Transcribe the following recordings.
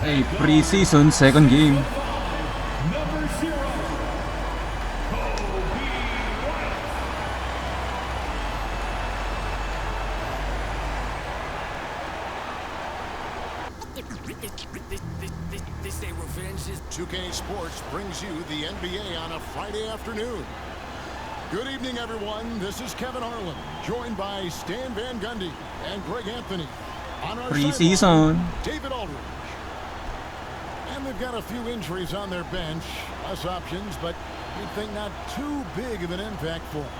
A preseason second game. They say revenge is 2K Sports brings you the NBA on a Friday afternoon. Good evening, everyone. This is Kevin Harlan, joined by Stan Van Gundy and Greg Anthony. On our Preseason, David Aldridge. And they've got a few injuries on their bench. Less options, but you'd think not too big of an impact for them.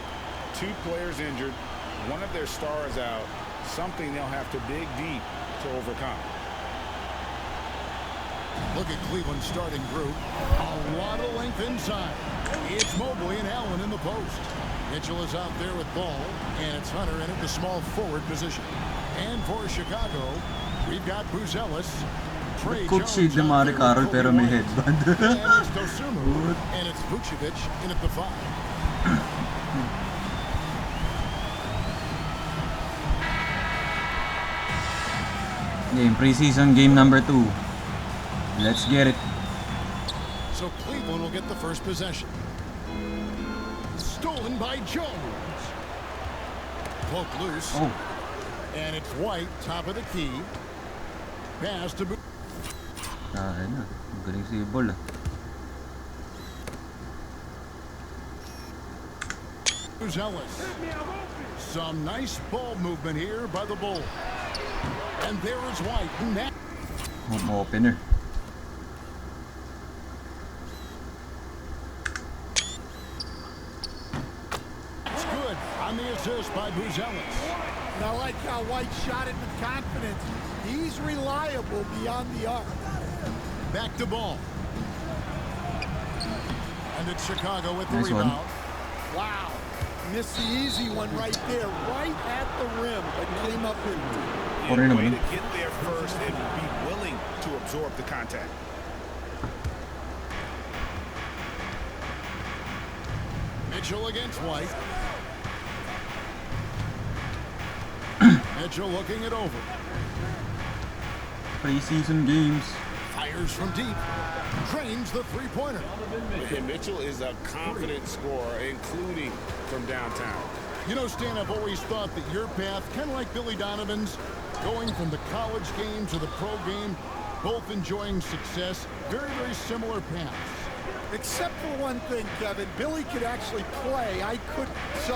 2 players injured, one of their stars out, something they'll have to dig deep to overcome. Look at Cleveland's starting group. A lot of length inside. It's Mobley and Allen in the post. Mitchell is out there with ball, and it's Hunter in at the small forward position. And for Chicago, we've got Buzelis. could see DeMar Carroll pero may headband. And it's Dosumu, and it's Vucevic in at the 5. Game preseason game number 2. Let's get it. So Cleveland will get the first possession. Stolen by Jones. Poke loose. Oh. And it's White, top of the key. Pass to Ayun na. Galing si Ball. Buzelis. Some nice ball movement here by the Bulls. And there is White. Home opener. It's good on the assist by Buzelis. And I like how White shot it with confidence. He's reliable beyond the arc. Back to ball. And it's Chicago with the Nice rebound. one. Wow. Missed the easy one right there, right at the rim, but came up with A way to get there first and be willing to absorb the contact. Mitchell against White. Mitchell looking it over. Preseason games. Fires from deep. Drains the three-pointer. And Mitchell is a confident scorer, including from downtown. You know, Stan, I've always thought that your path, kind of like Billy Donovan's, going from the college game to the pro game, both enjoying success, very, very similar paths. except for one thing, Kevin. Billy could actually play. I couldn't. So,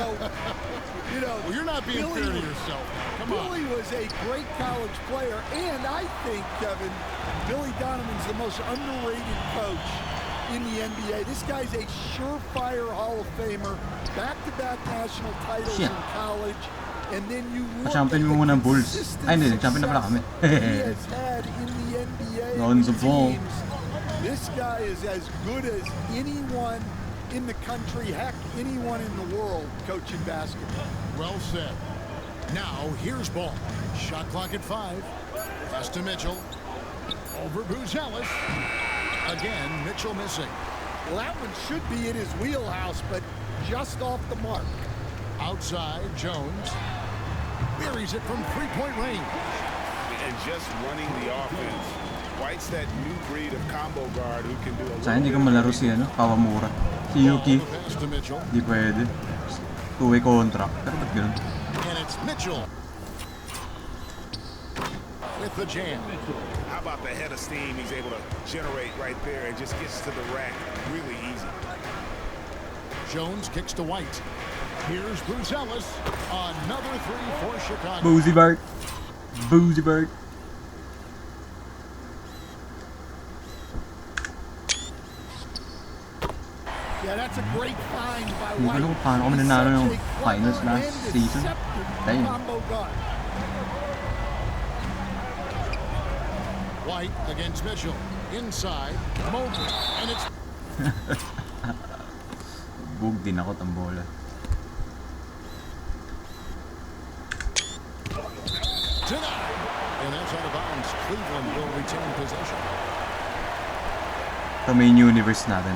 you know. Well, you're not being fair to yourself. Come on. Billy was a great college player. And I think, Kevin, Billy Donovan's the most underrated coach in the NBA. This guy's a surefire Hall of Famer. Back-to-back national titles in college. And then you look at the consistent success he has had in the NBA with teams. This guy is as good as anyone in the country, heck, anyone in the world coaching basketball. Well said. Now, here's ball. Shot clock at 5. Pass to Mitchell. Over Buzelis. Again, Mitchell missing. Well, that one should be in his wheelhouse, but just off the mark. Outside, Jones. Buries it from three-point range. And just running the offense. White's that new breed of combo guard who can do a Sayang hindi ka malaro si Kawamura. Si Yuki. Di pwede. Two-way contract. Pero ba't ganun? And it's Mitchell. With the jam. How about the head of steam he's able to generate right there and just gets to the rack really easy. Jones kicks to White. Here's Buzelis. Another three for Chicago. Boozy Bird. Boozy Bird. Yeah, that's a great find by Hindi ko White. alam kung paano kami nanalo ng finals last season. Damn. White against Mitchell. Inside. Mobley. And it's... Bug din ako tambola. Tonight. And that's out of bounds. Cleveland will retain possession. Sa main universe natin.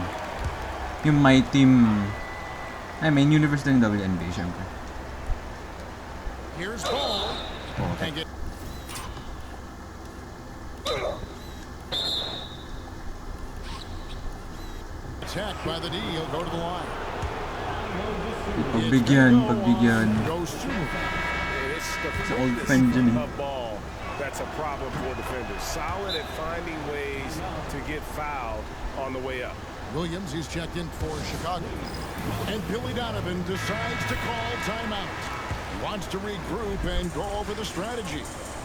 Yung my team... Ay, main universe na yung WNBA, syempre. Here's ball. Okay. And attacked by the D. He'll go to the line. Pagbigyan. Goes to him. It's the Sa old fitness friend dyan eh. of ball that's a problem for defenders. Solid at finding ways to get fouled on the way up. Williams, he's checked in for Chicago. And Billy Donovan decides to call timeout. He wants to regroup and go over the strategy.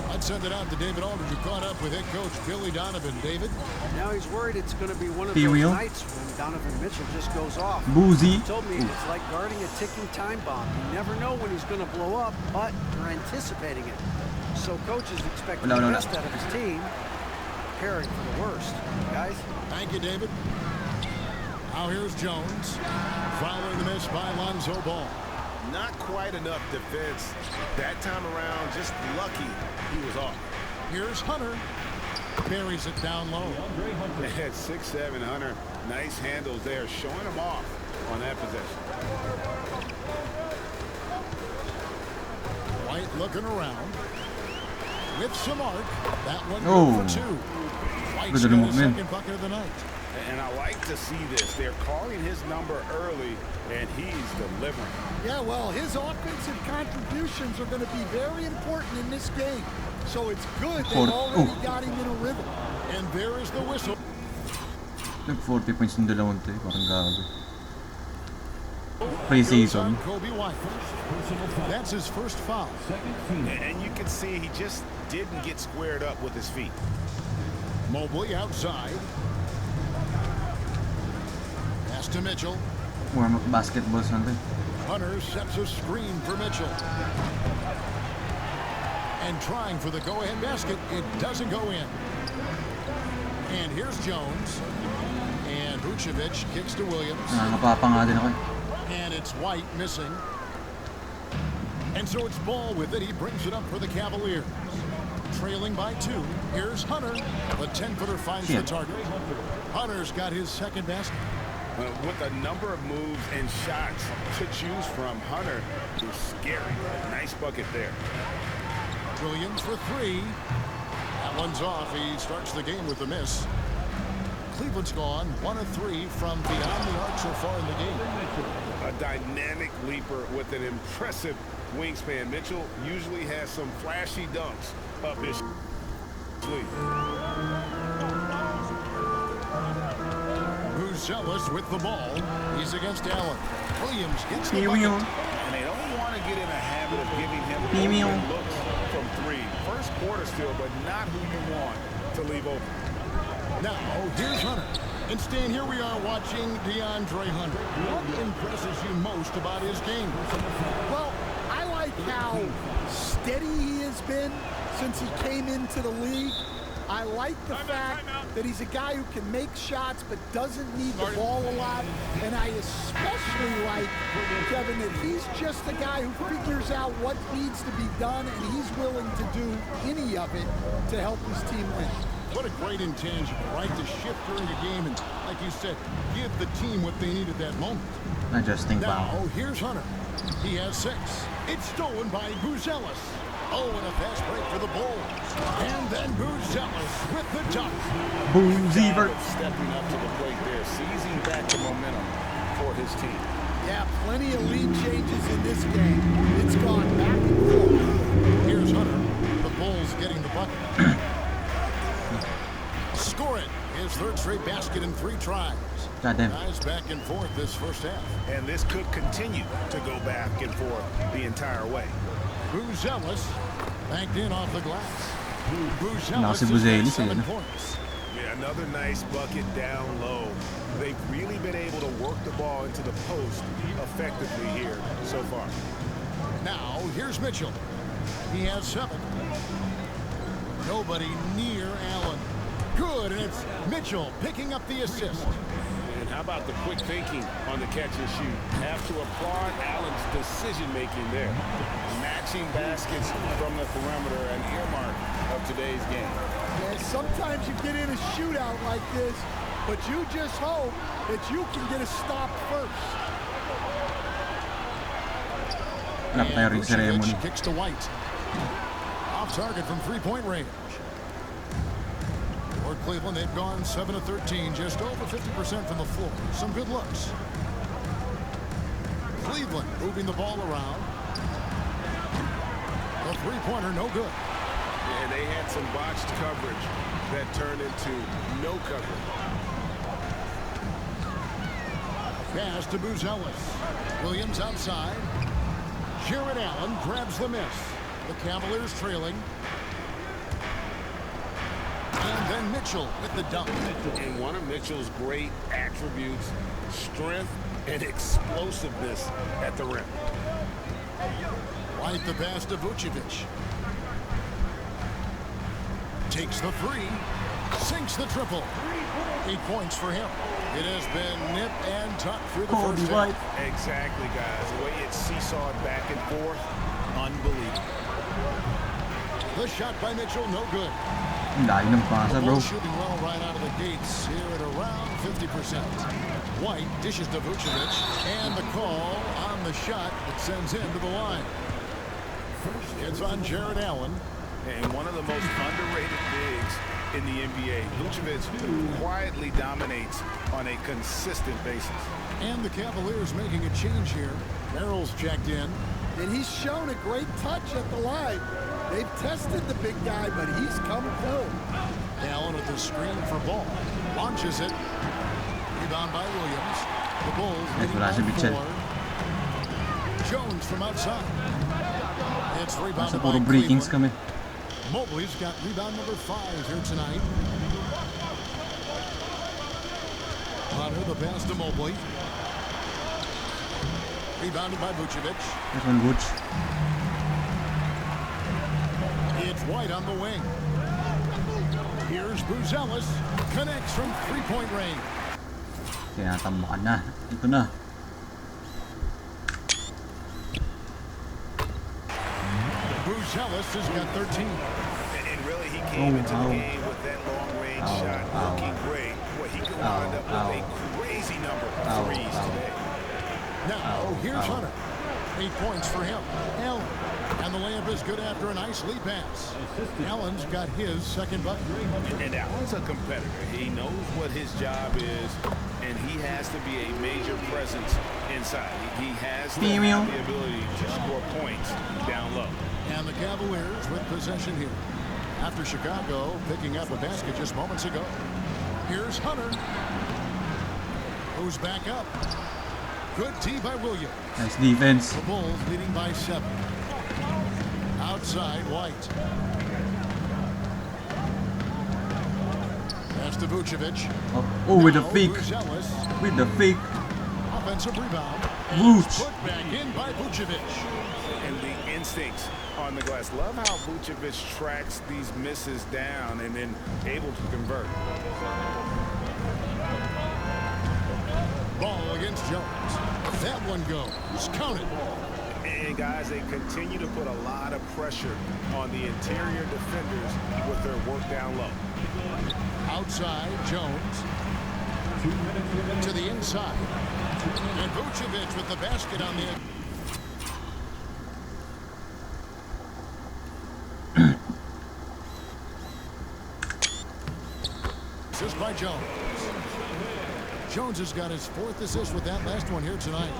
I'd send it out to David Aldridge, who caught up with head coach Billy Donovan. David? Now he's worried it's going to be one of those P-wheel. nights when Donovan Mitchell just goes off. Boozy. He told me it's like guarding a ticking time bomb. You never know when he's going to blow up, but you're anticipating it. So coaches expect the best out of his team, preparing for the worst. Guys? Thank you, David. Now here's Jones. Following the miss by Lonzo Ball. Not quite enough defense that time around. Just lucky he was off. Here's Hunter. Buries it down low. At 6'7", Hunter. Nice handles there, showing him off on that possession. White looking around. With some arc. That one Oh. good for two. White's Good got his movement. second bucket of the night. And I like to see this. They're calling his number early, and he's delivering. Yeah, well, his offensive contributions are going to be very important in this game. So it's good they already got him in a rhythm. And there is the whistle. Nag-40 points yung dalawang to eh. Parang gago. Preseason. Kobe White. That's his first foul. And you can see he just didn't get squared up with his feet. Mobley outside. Pass to Mitchell. Warm-up basketball Sunday. Hunter sets a screen for Mitchell. And trying for the go-ahead basket. It doesn't go in. And here's Jones. And Vucevic kicks to Williams. Nakakapapa nga din ako eh. And it's White missing. And so it's Ball with it. He brings it up for the Cavaliers. Trailing by 2. Here's Hunter. The 10-footer finds the target. Hunter's got his second basket. With a number of moves and shots to choose from, Hunter is scary. Nice bucket there. Williams for 3. That one's off. He starts the game with a miss. Cleveland's gone 1 of 3 from beyond the arc so far in the game. A dynamic leaper with an impressive wingspan. Mitchell usually has some flashy dunks up his sleeve. Buzelis with the ball. He's against Allen. Williams gets the P-wheel. bucket. And they don't want to get in a habit of giving him P-wheel. open looks from 3. First quarter still, but not who you want to leave open. Now, here's Hunter. And Stan, here we are watching DeAndre Hunter. What impresses you most about his game? Well, I like how steady he has been since he came into the league. I like the fact that he's a guy who can make shots but doesn't need the ball a lot. And I especially like, Kevin, that he's just a guy who figures out what needs to be done, and he's willing to do any of it to help his team win. What a great intangible, right? To shift during the game and, like you said, give the team what they need at that moment. Adjusting Now, foul. here's Hunter. He has 6. It's stolen by Buzelis. Oh, and a fast break for the Bulls. And then Buzelis with the dunk. Boozy vert. Stepping up to the plate there, seizing back the momentum for his team. Yeah, plenty of lead changes in this game. It's gone back and forth. Here's Hunter. The Bulls getting the bucket. Score it. His third straight basket in 3 tries. Goddamn. Guys back and forth this first half. And this could continue to go back and forth the entire way. Buzelis banked in off the glass. Now si Buzelis Buzelis, has got 7 no? points. Yeah, another nice bucket down low. They've really been able to work the ball into the post effectively here so far. Now, here's Mitchell. He has 7. Nobody near Allen. Good, and it's Mitchell picking up the assist. And how about the quick thinking on the catch and shoot? Have to applaud Allen's decision-making there. Matching baskets from the perimeter, an earmark of today's game. Yeah, sometimes you get in a shootout like this, but you just hope that you can get a stop first. Napairing And ceremony. Vucevic kicks to White. Off target from 3-point range. Cleveland, they've gone 7 of 13, just over 50% from the floor. Some good looks. Cleveland moving the ball around. The three-pointer, no good. And they had some botched coverage that turned into no coverage. Pass to Buzelis. Williams outside. Jared Allen grabs the miss. The Cavaliers trailing. And then Mitchell with the dunk. And one of Mitchell's great attributes, strength and explosiveness at the rim. White the pass to Vucevic. Takes the three. Sinks the triple. 8 points for him. It has been nip and tuck through the first half. Exactly, guys. The way it seesawed back and forth, unbelievable. The shot by Mitchell, no good. Layo ng pasa, The bro. ball shooting well right out of the gates here at around 50%. White dishes to Vucevic, and the call on the shot that sends him to the line. It's on Jared Allen. And one of the most underrated bigs in the NBA, Vucevic, quietly dominates on a consistent basis. And the Cavaliers making a change here. Merrill's checked in. And he's shown a great touch at the line. They've tested the big guy, but he's come through. Allen with the screen for ball. Launches it. Rebound by Williams. The Bulls leading by 4. Jones from outside. It's Nasa rebounded puro by breakings Cleveland. kami. Mobley's got rebound number 5 here tonight. Hunter the pass to Mobley. Rebounded by Vucevic. This one, Butch. It's White on the wing. Here's Buzelis. Connects from three-point range. Tinatamaan na. Ito na. Buzelis has got 13. And really, he came into the game with that long-range shot looking great. Boy, he could wind up with a crazy number of threes today. Now, here's Hunter. 8 points for him. Allen. And the layup is good after a nice lead pass. Allen's got his second bucket. And Allen's a competitor. He knows what his job is, and he has to be a major presence inside. He has to have the ability to score points down low. And the Cavaliers with possession here. After Chicago picking up a basket just moments ago. Here's Hunter. Who's back up. Good tee by Williams. Nice defense. The Bulls leading by 7. Outside, White. Pass to Vucevic. Oh, with the Now fake. Buzelis. With the fake. Offensive rebound. Vooch. Put back in by Vucevic. And the instincts on the glass. Love how Vucevic tracks these misses down and then able to convert. Ball against Jones. That one goes. Count it. And guys, they continue to put a lot of pressure on the interior defenders with their work down low. Outside, Jones. To the inside. And Vucevic with the basket on the edge. Assist by Jones. Jones has got his 4th assist with that last one here tonight.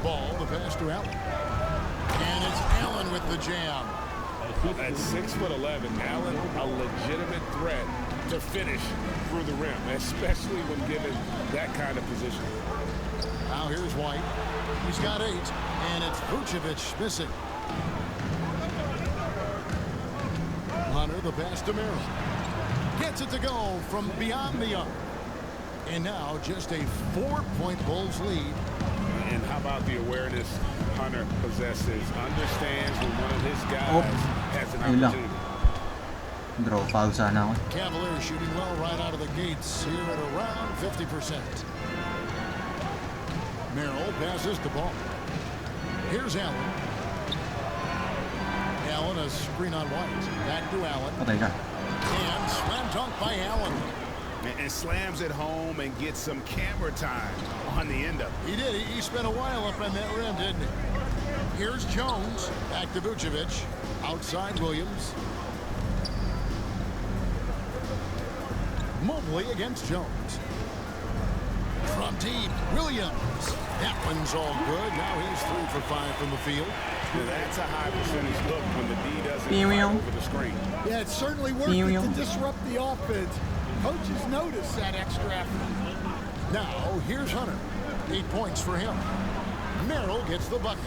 Ball, the pass to Allen. And it's Allen with the jam. At 6'11", Allen, a legitimate threat to finish through the rim, especially when given that kind of position. Now here's White. He's got 8, and it's Vucevic missing. Hunter, the pass to Mirage. Gets it to go from beyond the arc. And now just a 4-point Bulls lead. And how about the awareness Hunter possesses? Understands when one of his guys has an opportunity. Draw foul sana ako. Cavaliers shooting well right out of the gates here at around 50%. Merrill passes the ball. Here's Allen. Allen, a screen on White. Back to Allen. Patay ka. And slam dunk by Allen. And slams it home and gets some camera time on the end of it. He did. He spent a while up on that rim, didn't he? Here's Jones. Back to Vucevic. Outside Williams. Mobley against Jones. From deep, Williams. That one's all good. Now he's 3 for 5 from the field. Now that's a high percentage look when the D doesn't Pew, fight pew. over the screen. Yeah, it's certainly worth Pew, it pew. to disrupt the offense. Coaches notice that extra effort. Now, here's Hunter. 8 points for him. Merrill gets the bucket.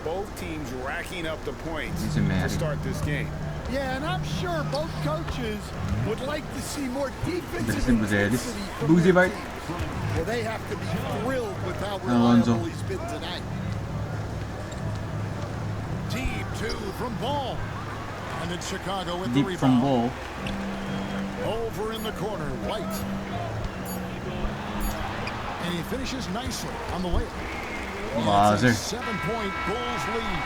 Both teams racking up the points He's a man. to start this game. Yeah, and I'm sure both coaches would like to see more defensive Interesting, intensity from Boozy their bite. teams. Well, they have to be thrilled with how Alonzo. reliable he's been tonight. Deep 2 from Ball. And it's Chicago with the Deep from rebound. ball. Over in the corner, White. And he finishes nicely on the layup. Buzzer. 7-point Bulls lead.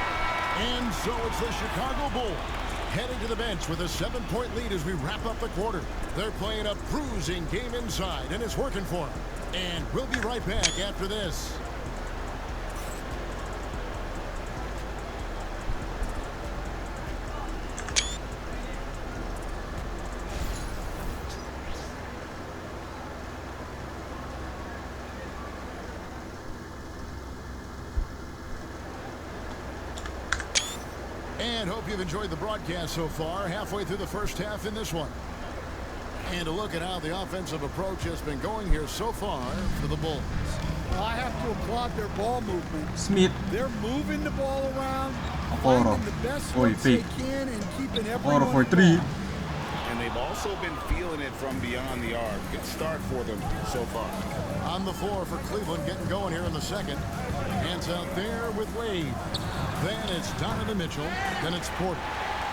And so it's the Chicago Bulls heading to the bench with a 7-point lead as we wrap up the quarter. They're playing a bruising game inside, and it's working for them. And we'll be right back after this. And hope you've enjoyed the broadcast so far. Halfway through the first half in this one. And a look at how the offensive approach has been going here so far for the Bulls. Well, I have to applaud their ball movement. Smith. They're moving the ball around, Oro. finding the best Oi, looks they fake. can, and keeping everyone Oro for 3. involved. And they've also been feeling it from beyond the arc. Good start for them so far. On the floor for Cleveland, getting going here in the second. Hands out there with Wade. Then it's Donovan Mitchell. Then it's Porter.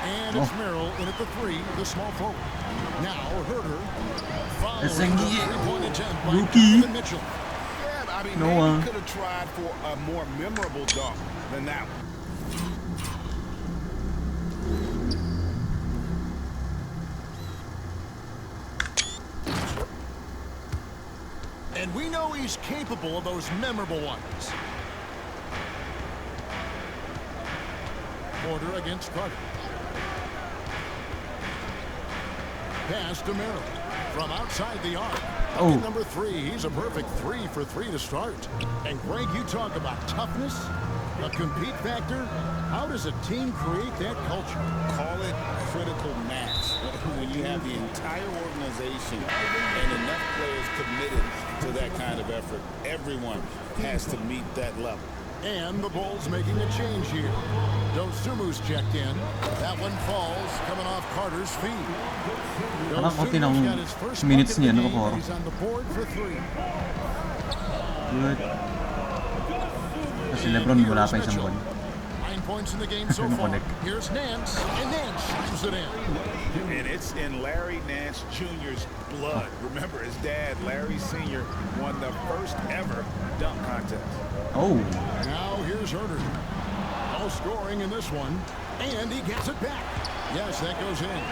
And it's Merrill in at the 3, the small forward. Now Herter following It's the a three-point attempt by rookie. Donovan Mitchell. Yeah, I mean, No maybe one. could have tried for a more memorable dunk than that one. And we know he's capable of those memorable ones. Porter against Carter. Pass to Merrill from outside the arc. Oh. Bucket number 3. He's a perfect 3 for 3 to start. And Greg, you talk about toughness, a compete factor. How does a team create that culture? Call it critical mass. When you have the entire organization and enough players committed to that kind of effort, everyone has to meet that level. And the Bulls making a change here. Dosumu's checked in. That one falls, coming off Carter's feet. Parang konti ng Dosumu's got his first minutes bucket of niya, the no, game, Oro? and he's on the board for 3. Good. Kasi Lebron wala pa isang buwan. 9 points in the game so far. Connect. Here's Nance, and Nance shoots it in. And it's in Larry Nance Jr.'s blood. Remember, his dad, Larry Sr., won the first ever dunk contest. Oh. Now here's Herter. No scoring in this one, and he gets it back. Yes, that goes in.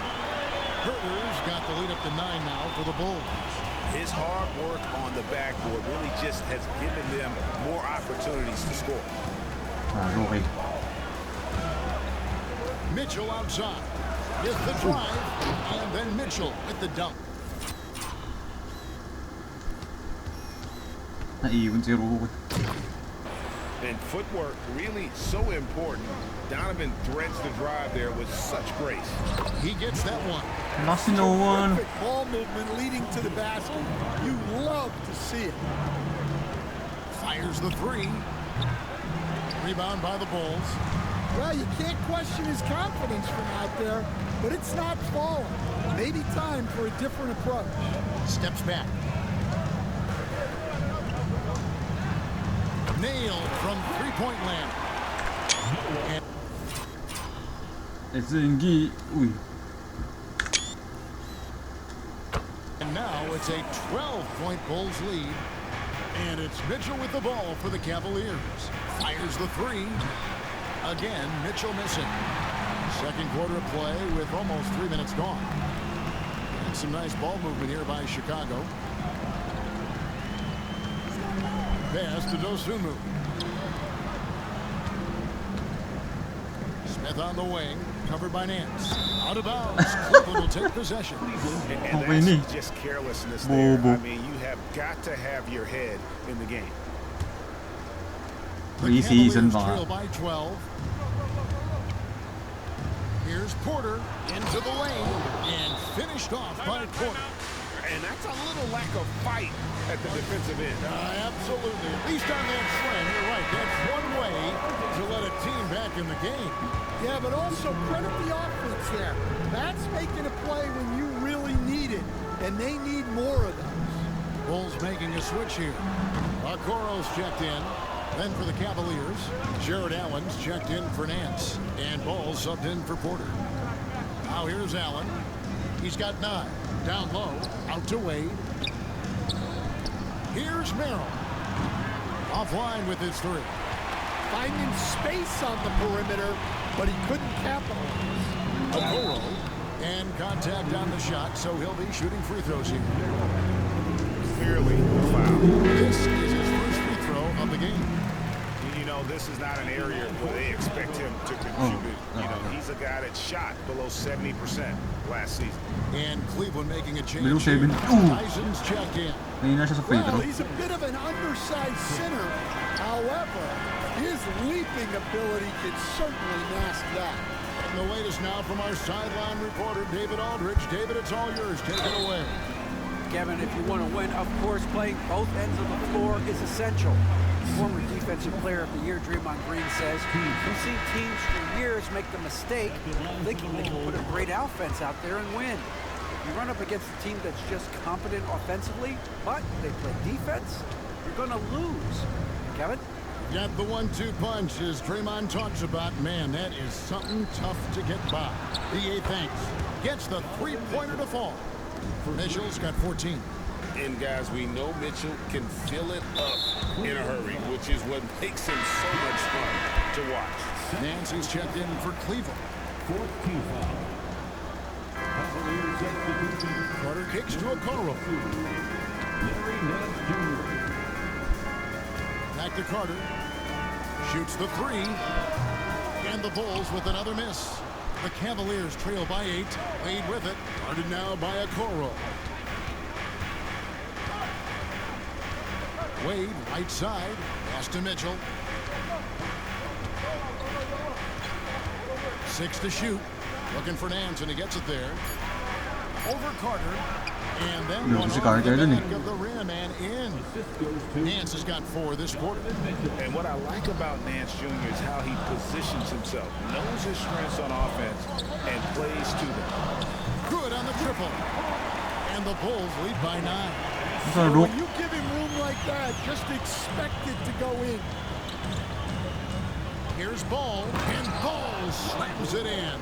Herter's got the lead up to 9 now for the Bulls. His hard work on the backboard really just has given them more opportunities to score. Rookie. Mitchell outside. Gets the drive, and then Mitchell with the dunk. Naiwan si Rookie. And footwork really so important. Donovan threads the drive there with such grace. He gets that one. Nasi no one. Perfect ball movement leading to the basket. You love to see it. Fires the 3. Rebound by the Bulls. Well, you can't question his confidence from out there, but it's not falling. Maybe time for a different approach. Steps back. Nailed from three-point land. SNG. Uy. And now it's a 12-point Bulls lead. And it's Mitchell with the ball for the Cavaliers. Fires the 3. Again, Mitchell missing. Second quarter of play with almost 3 minutes gone. And some nice ball movement here by Chicago. Pass to Dosunmu. Smith on the wing. Covered by Nance. Out of bounds. Cleveland will take possession. And that's just carelessness there. I mean, you have got to have your head in the game. Preseason trail by 12. Here's Porter into the lane and finished off by Porter. And that's a little lack of fight at the defensive end. Absolutely. At least on that slam, you're right. That's one way to let a team back in the game. Yeah, but also credit the offense there. That's making a play when you really need it, and they need more of those. Bulls making a switch here. Okoro's checked in. Then for the Cavaliers, Jared Allen's checked in for Nance. And Ball subbed in for Porter. Now here's Allen. He's got 9. Down low, out to Wade. Here's Merrill. Offline with his 3. Finding space on the perimeter, but he couldn't capitalize. Okoro. And contact on the shot, so he'll be shooting free throws here. Clearly a foul. This is his first free throw of the game. You know, this is not an area where they expect him to contribute. You know, he's a guy that shot below 70% last season. And Cleveland making a change. Tyson's checked in. Well, he's a bit of an undersized center. However, his leaping ability can certainly mask that. And the latest now from our sideline reporter, David Aldridge. David, it's all yours. Take it away. Kevin, if you want to win, of course, playing both ends of the floor is essential. Former Defensive Player of the Year Draymond Green says we've seen teams for years make the mistake thinking they can put a great offense out there and win. If you run up against a team that's just competent offensively, but they play defense, you're going to lose. Kevin? Got the 1-2 punch as Draymond talks about. Man, that is something tough to get by. DA thanks. Gets the three-pointer to fall. Mitchell's got 14. And guys, we know Mitchell can fill it up in a hurry, which is what makes him so much fun to watch. Nancy's checked in for Cleveland. 14 foul. Carter kicks to Okoro. Larry Nance Jr. Back to Carter. Shoots the 3. And the Bulls with another miss. The Cavaliers trail by 8. Wade with it. Guarded now by Okoro. Wade, right side. Pass to Mitchell. 6 to shoot. Looking for Nance, and he gets it there. Over Carter. And then one off the back of the rim and in. Nance has got 4 this quarter. And what I like about Nance Jr. is how he positions himself, knows his strengths on offense, and plays to them. Good on the triple. And the Bulls lead by 9. So when you give him room like that, just expect it to go in. Here's Ball, and Ball slams it in.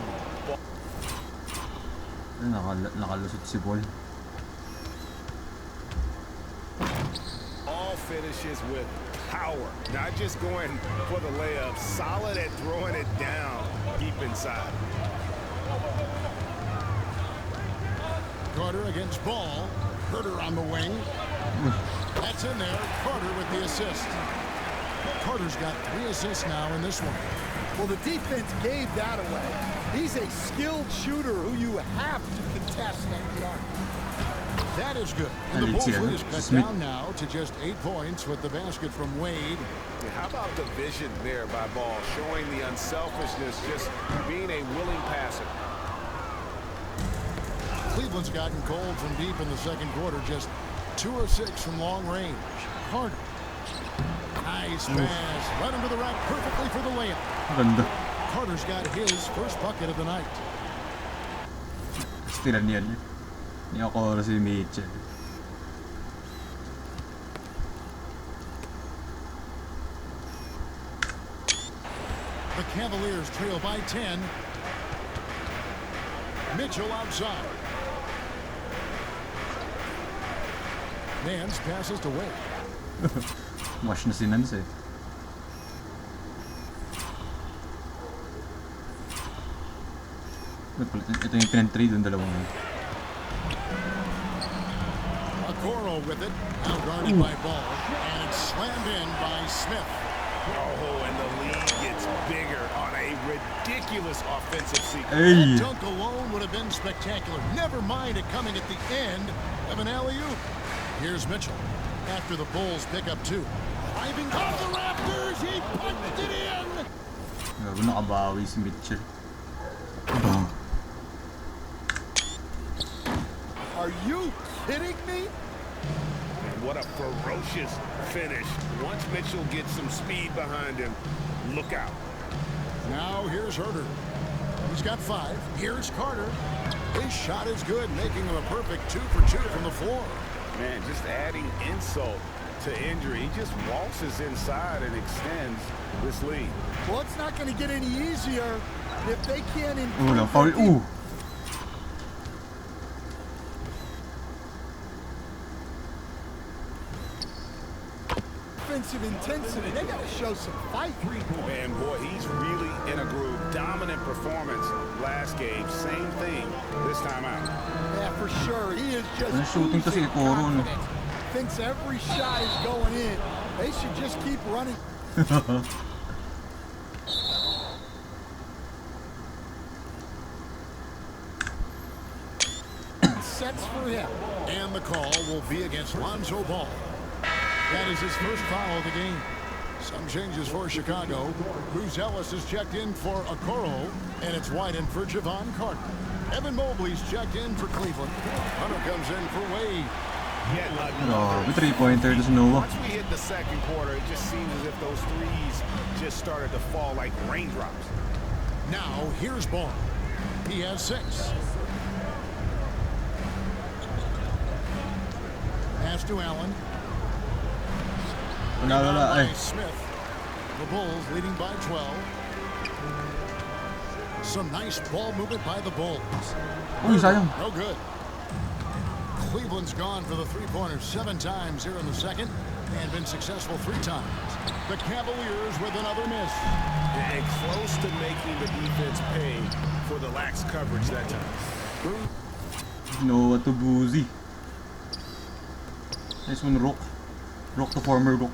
Nakalusot si Ball. All finishes with power, not just going for the layup, solid at throwing it down deep inside. Carter against Ball. Carter on the wing. That's in there. Carter with the assist. Carter's got 3 assists now in this one. Well, the defense gave that away. He's a skilled shooter who you have to contest at the arc. That is good. And the Bulls lead is cut down now to just 8 points with the basket from Wade. How about the vision there by Ball, showing the unselfishness, just being a willing passer. Cleveland's gotten cold from deep in the second quarter, just 2 of 6 from long range. Carter. Nice pass. Right into the rack perfectly for the layup. Ganda. Carter's got his first bucket of the night. Stilan yan. Ni Okoro si Mitchell. The Cavaliers trail by 10. Mitchell outside. Nance passes to Wade. Wash na si Nance eh. Ito yung pinag-trade ng dalawang yun. Okoro with it. Now guarded by Ball. And slammed in by Smith. Oh, and the lead gets bigger on a ridiculous offensive sequence. Hey. That dunk alone would have been spectacular. Never mind it coming at the end of an alley-oop. Here's Mitchell. After the Bulls pick up 2. Driving off the Raptors, he punched it in. Gago, nakabawi si Mitchell. Are you kidding me? And what a ferocious finish. Once Mitchell gets some speed behind him, look out. Now here's Herter. He's got 5. Here's Carter. His shot is good, making him a perfect 2 for 2 from the floor. Man, just adding insult to injury. He just waltzes inside and extends this lead. Well, it's not going to get any easier if they can't Walang foul. improve defensive intensity. They got to show some fight. Man, boy, he's really in a groove. Dominant performance last game. Same thing this time out. Yeah, for sure. He is just Ang shooting kasi oozing Koro, no? confidence. Thinks every shot is going in. They should just keep running. Sets for him. And the call will be against Lonzo Ball. That is his first foul of the game. Some changes for Chicago. Bruce Ellis is checked in for Okoro, and it's Whiten for Javon Carter. Evan Mobley's checked in for Cleveland. Hunter comes in for Wade. Grabe, 3-pointer to Noah. Once we hit the second quarter, it just seems as if those threes just started to fall like raindrops. Now, here's Ball. He has 6. Pass to Allen. Wala, By ay. Smith. The Bulls leading by 12. Some nice ball movement by the Bulls. Uy, sayang. No good. Cleveland's gone for the 3-pointer 7 times here in the second and been successful 3 times. The Cavaliers with another miss. And close to making the defense pay for the lax coverage that time. Noah to Boozy. Nice one, Rook. Rook to former Rook.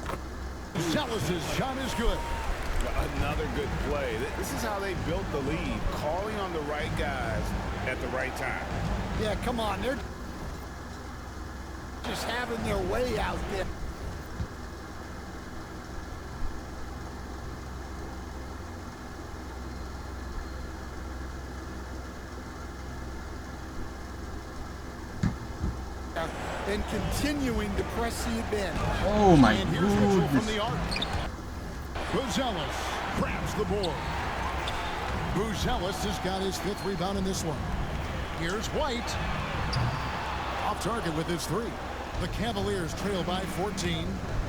Zellis's shot is good. Another good play. This is how they built the lead, calling on the right guys at the right time. Yeah, come on. They're just having their way out there. And continuing to press the advantage. Oh my And here's Mitchell from goodness. the arc. Buzelis grabs the board. Buzelis has got his 5th rebound in this one. Here's White. Off target with his 3. The Cavaliers trail by 14.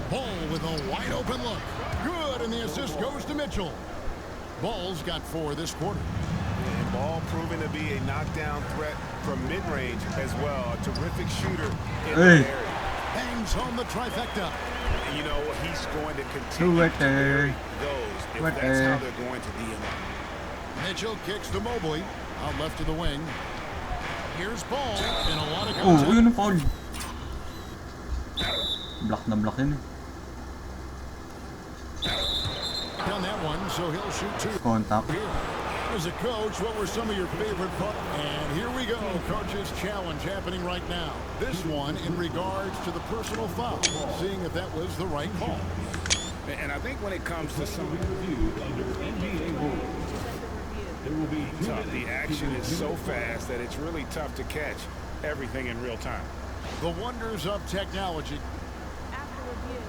Ball with a wide open look. Good, and the assist goes to Mitchell. Ball's got 4 this quarter. And Ball proving to be a knockdown threat from mid-range as well. A terrific shooter in the Hey. area. Bangs home the trifecta. And you know, he's going to continue to carry those if What that's a- how they're going to DM it. Mitchell kicks to Mobley. Out left of the wing. Here's Ball. And a lot of Oh, contact. yun ang foul. Block na block yun eh. On that one, so he'll shoot 2. Contact. Here. As a coach, what were some of your favorite parts? And here we go, coach's challenge happening right now. This one in regards to the personal foul, seeing if that was the right call. And I think when it comes to some Reviewed under NBA rules. There will be tough, the action is so fast that it's really tough to catch everything in real time. The wonders of technology. After review,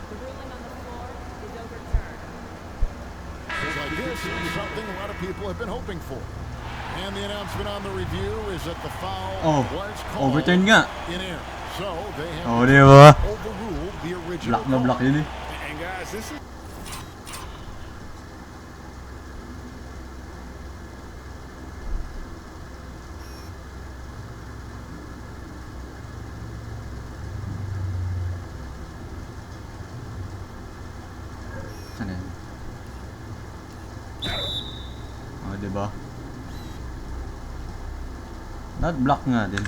the ruling on the floor is overturned. Things like this is something a lot of people have been hoping for. And the announcement on the review is that the foul was called overturn nga. in air. So they have Oh, di ba? overruled the original Block na call. block yun eh. And guys, this is Sana yun? Oh, di ba? Not block nga din.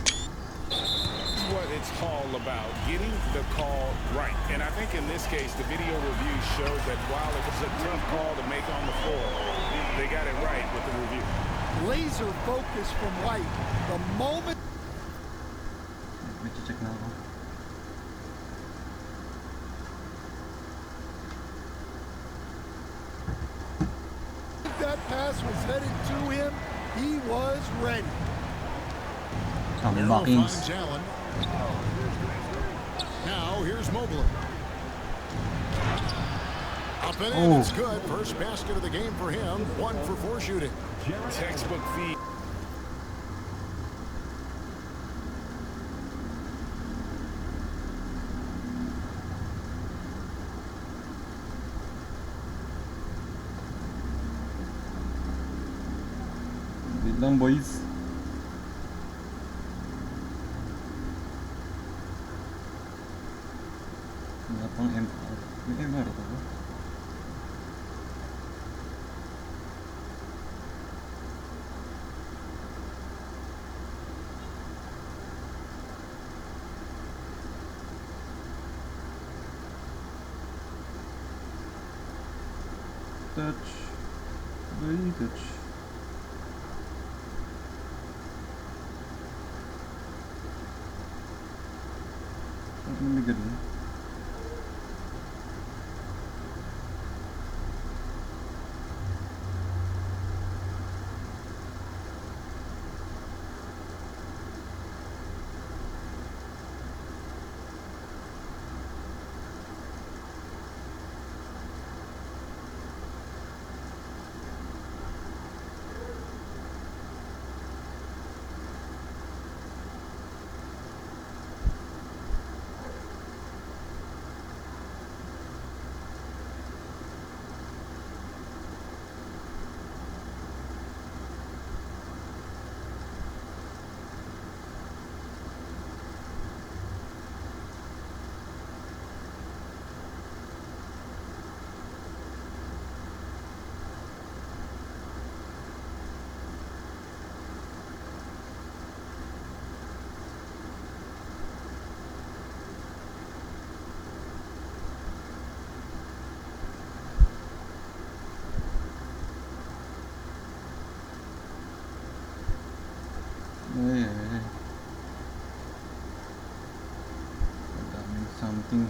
what it It's all about getting the call right. And I think in this case, the video review showed that while it was a tough call to make on the floor, they got it right with the review. Laser focus from White. The moment Check na ako. that pass was headed to him, he was ready. Ang Buckings. finds Allen. Now here's Mobley. Up and in, it's good. First basket of the game for him. 1 for 4 shooting. Textbook feed. Wait lang, boys. Wala pang MR. May MR pa ba? Touch. Very touch. Ano may ganun? Ay, ay, ay. Madaming something.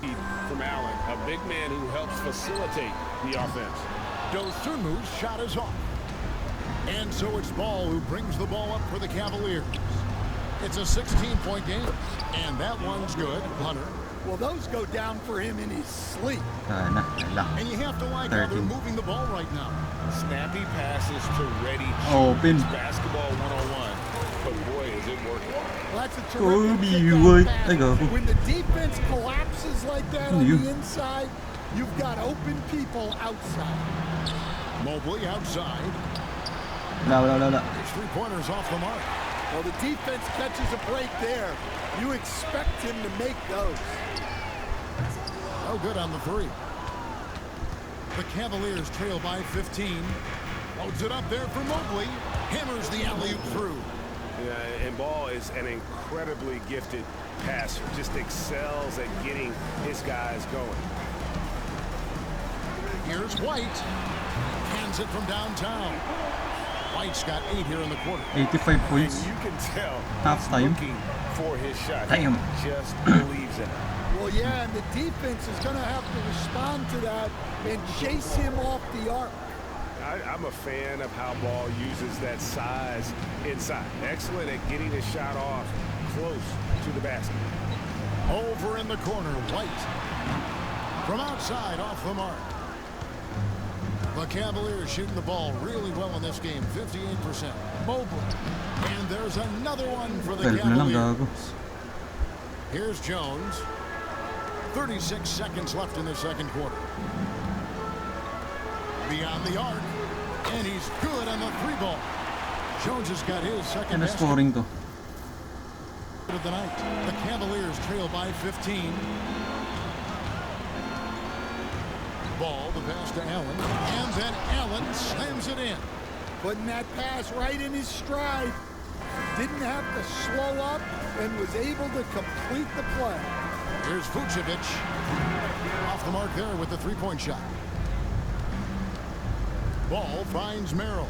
From Allen, a big man who helps facilitate the offense. Dosunmu's shot is off. And so it's Ball who brings the ball up for the Cavaliers. It's a 16-point game, and that one's good. Hunter. Well, those go down for him in his sleep. Na, lang. And you have to like how they're moving the ball right now. Snappy passes to ready. Open. Basketball 101. But boy, is it working. Well, that's a Kobe, terrific boy. kickoff There you go. pass. When the defense collapses like that on You. the inside, you've got open people outside. Mobley outside. Wala. His 3-pointers off the mark. Well, the defense catches a break there. You expect him to make those. No good on the 3. The Cavaliers trail by 15. Loads it up there for Mobley. Hammers the alley-oop through. And Ball is an incredibly gifted passer. Just excels at getting his guys going. Here's White. Hands it from downtown. White's got 8 here in the quarter. 85 points. And you can tell Half time. looking for his shot. Damn. He just believes in it. Well, yeah, and the defense is going to have to respond to that and chase him off the arc. I'm a fan of how Ball uses that size inside. Excellent at getting his shot off close to the basket. Over in the corner, White. From outside, off the mark. The Cavaliers shooting the ball really well in this game, 58%. Mobley. And there's another one for the 12 na lang, Cavaliers. gago. Here's Jones. 36 seconds left in the second quarter. Beyond the arc. And he's good on the 3-ball. Jones has got his second Ano basket scoring to? of the night. The Cavaliers trail by 15. Ball, the pass to Allen. And then Allen slams it in. Putting that pass right in his stride. Didn't have to slow up and was able to complete the play. Here's Vucevic. Off the mark there with the 3-point shot. Ball finds Merrill.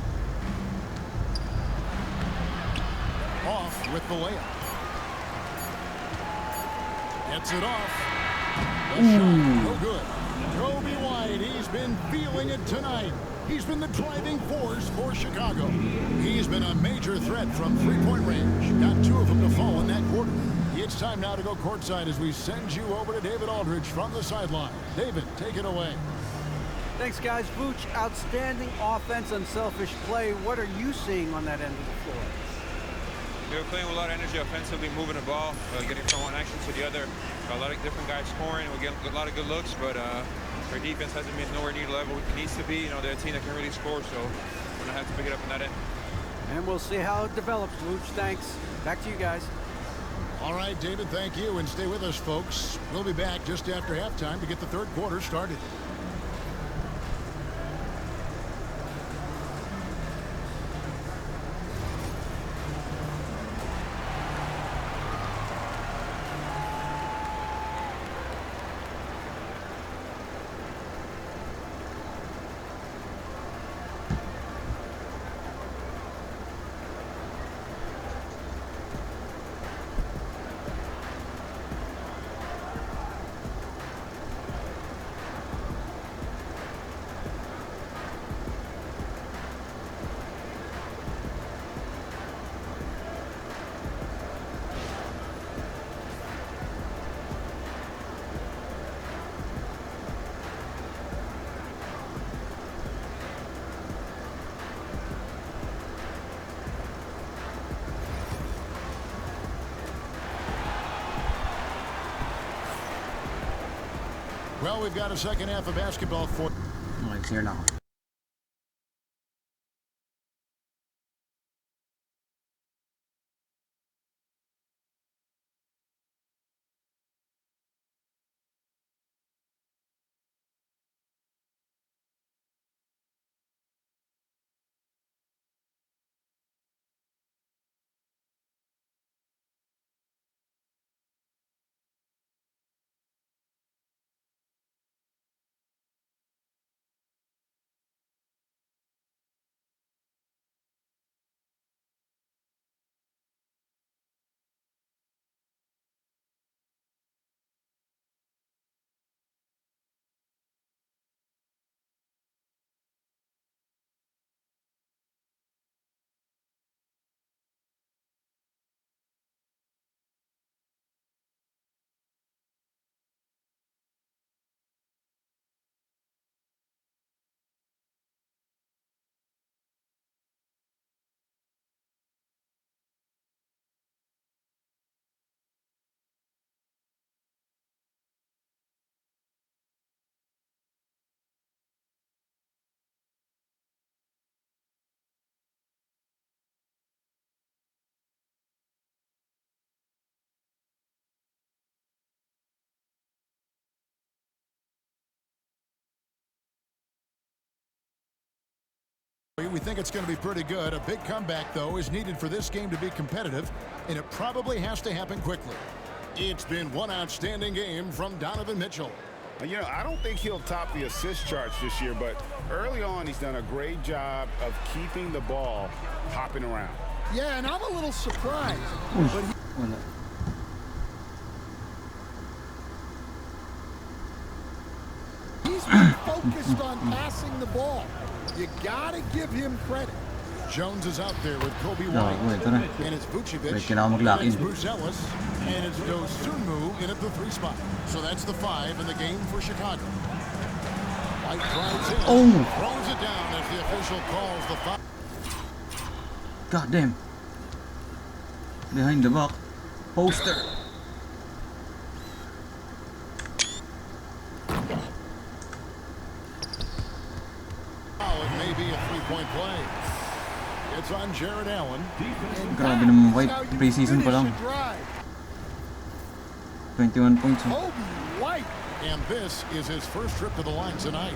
Off with the layup. Gets it off. The shot, no good. Kobe White, he's been feeling it tonight. He's been the driving force for Chicago. He's been a major threat from 3-point range. Got 2 of them to fall in that quarter. It's time now to go courtside as we send you over to David Aldridge from the sideline. David, take it away. Thanks, guys. Vooch, outstanding offense, unselfish play. What are you seeing on that end of the floor? They were playing with a lot of energy offensively, moving the ball, getting from one action to the other. A lot of different guys scoring. We're getting a lot of good looks, but our defense hasn't been nowhere near the level it needs to be. You know, they're a team that can really score, so we're going to have to pick it up in that end. And we'll see how it develops, Vooch. Thanks. Back to you guys. All right, David, thank you. And stay with us, folks. We'll be back just after halftime to get the third quarter started. Well, we've got a second half of basketball for... Okay, sige na ako. We think it's going to be pretty good. A big comeback, though, is needed for this game to be competitive, and it probably has to happen quickly. It's been one outstanding game from Donovan Mitchell. You know, I don't think he'll top the assist charts this year, but early on he's done a great job of keeping the ball hopping around. Yeah, and I'm a little surprised. But Wala. he's been focused on passing the ball. You got to give him credit. Jones is out there with Kobe No, White. wait, ito na. And it's Vucevic. Wait, kailangan mag-lock in. It's Bruce Ellis. And it's Dosunmu in at the 3 spot. So that's the 5 in the game for Chicago. White drives in. Oh! Throws it down as the official calls the foul. God damn. Behind the back. Poster. Oh, it may be a 3-point play. It's on Jared Allen. Grabe naman White. Preseason pa lang. 21 points. Oh. Kobe White. And this is his first trip to the line tonight.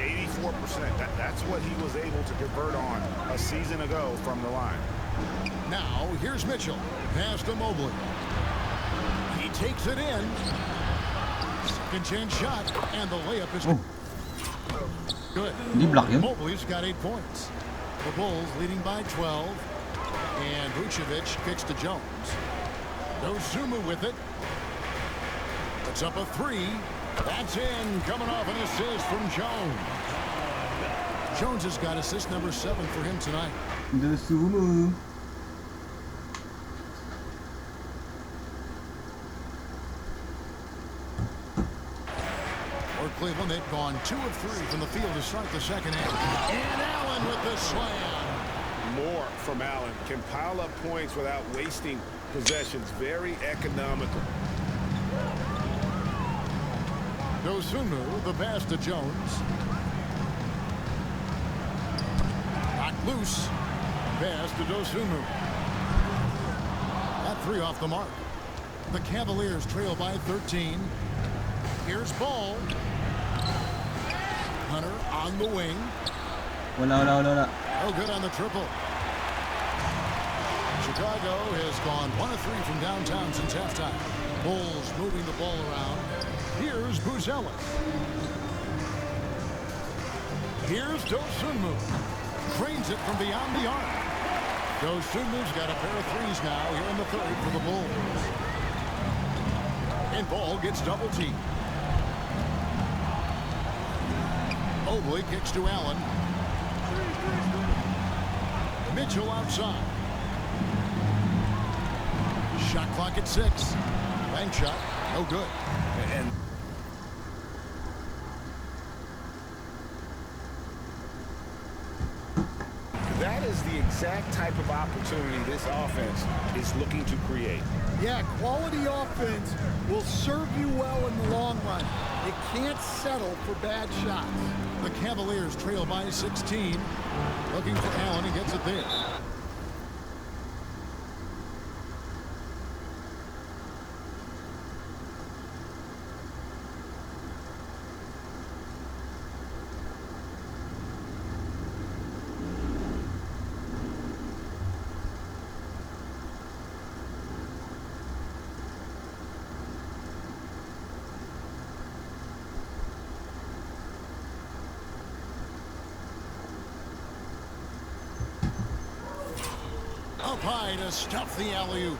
84%. That's what he was able to convert on a season ago from the line. Now, here's Mitchell. Pass to Mobley. He takes it in. Second chance shot. And the layup is good. Hindi block yun. Mobley's got 8 points. The Bulls leading by 12. And Vucevic kicks to Jones. Dosunmu with it. Puts up a 3. That's in. Coming off an assist from Jones. Jones has got assist number 7 for him tonight. The sumo. For Cleveland, they've gone 2 of 3 from the field to start the second half. And Allen with the slam. More from Allen. Can pile up points without wasting possessions. Very economical. Dosunmu, the pass to Jones. Knocked loose. Pass to Dosunmu. That 3 off the mark. The Cavaliers trail by 13. Here's Ball. Hunter on the wing. Wala. No good on the triple. Chicago has gone 1 of 3 from downtown since halftime. Bulls moving the ball around. Here's Bruce Ellis. Here's Dosunmu. Trains it from beyond the arc. Dosunmu's got a pair of 3s now here in the 3rd for the Bulls. And Ball gets double teamed. Mobley kicks to Allen. Mitchell outside. Shot clock at 6. Bank shot, no good. And that is the exact type of opportunity this offense is looking to create. Yeah, quality offense will serve you well in the long run. You can't settle for bad shots. The Cavaliers trail by 16. Looking for Allen, he gets it there. Up high to stuff the alley-oop.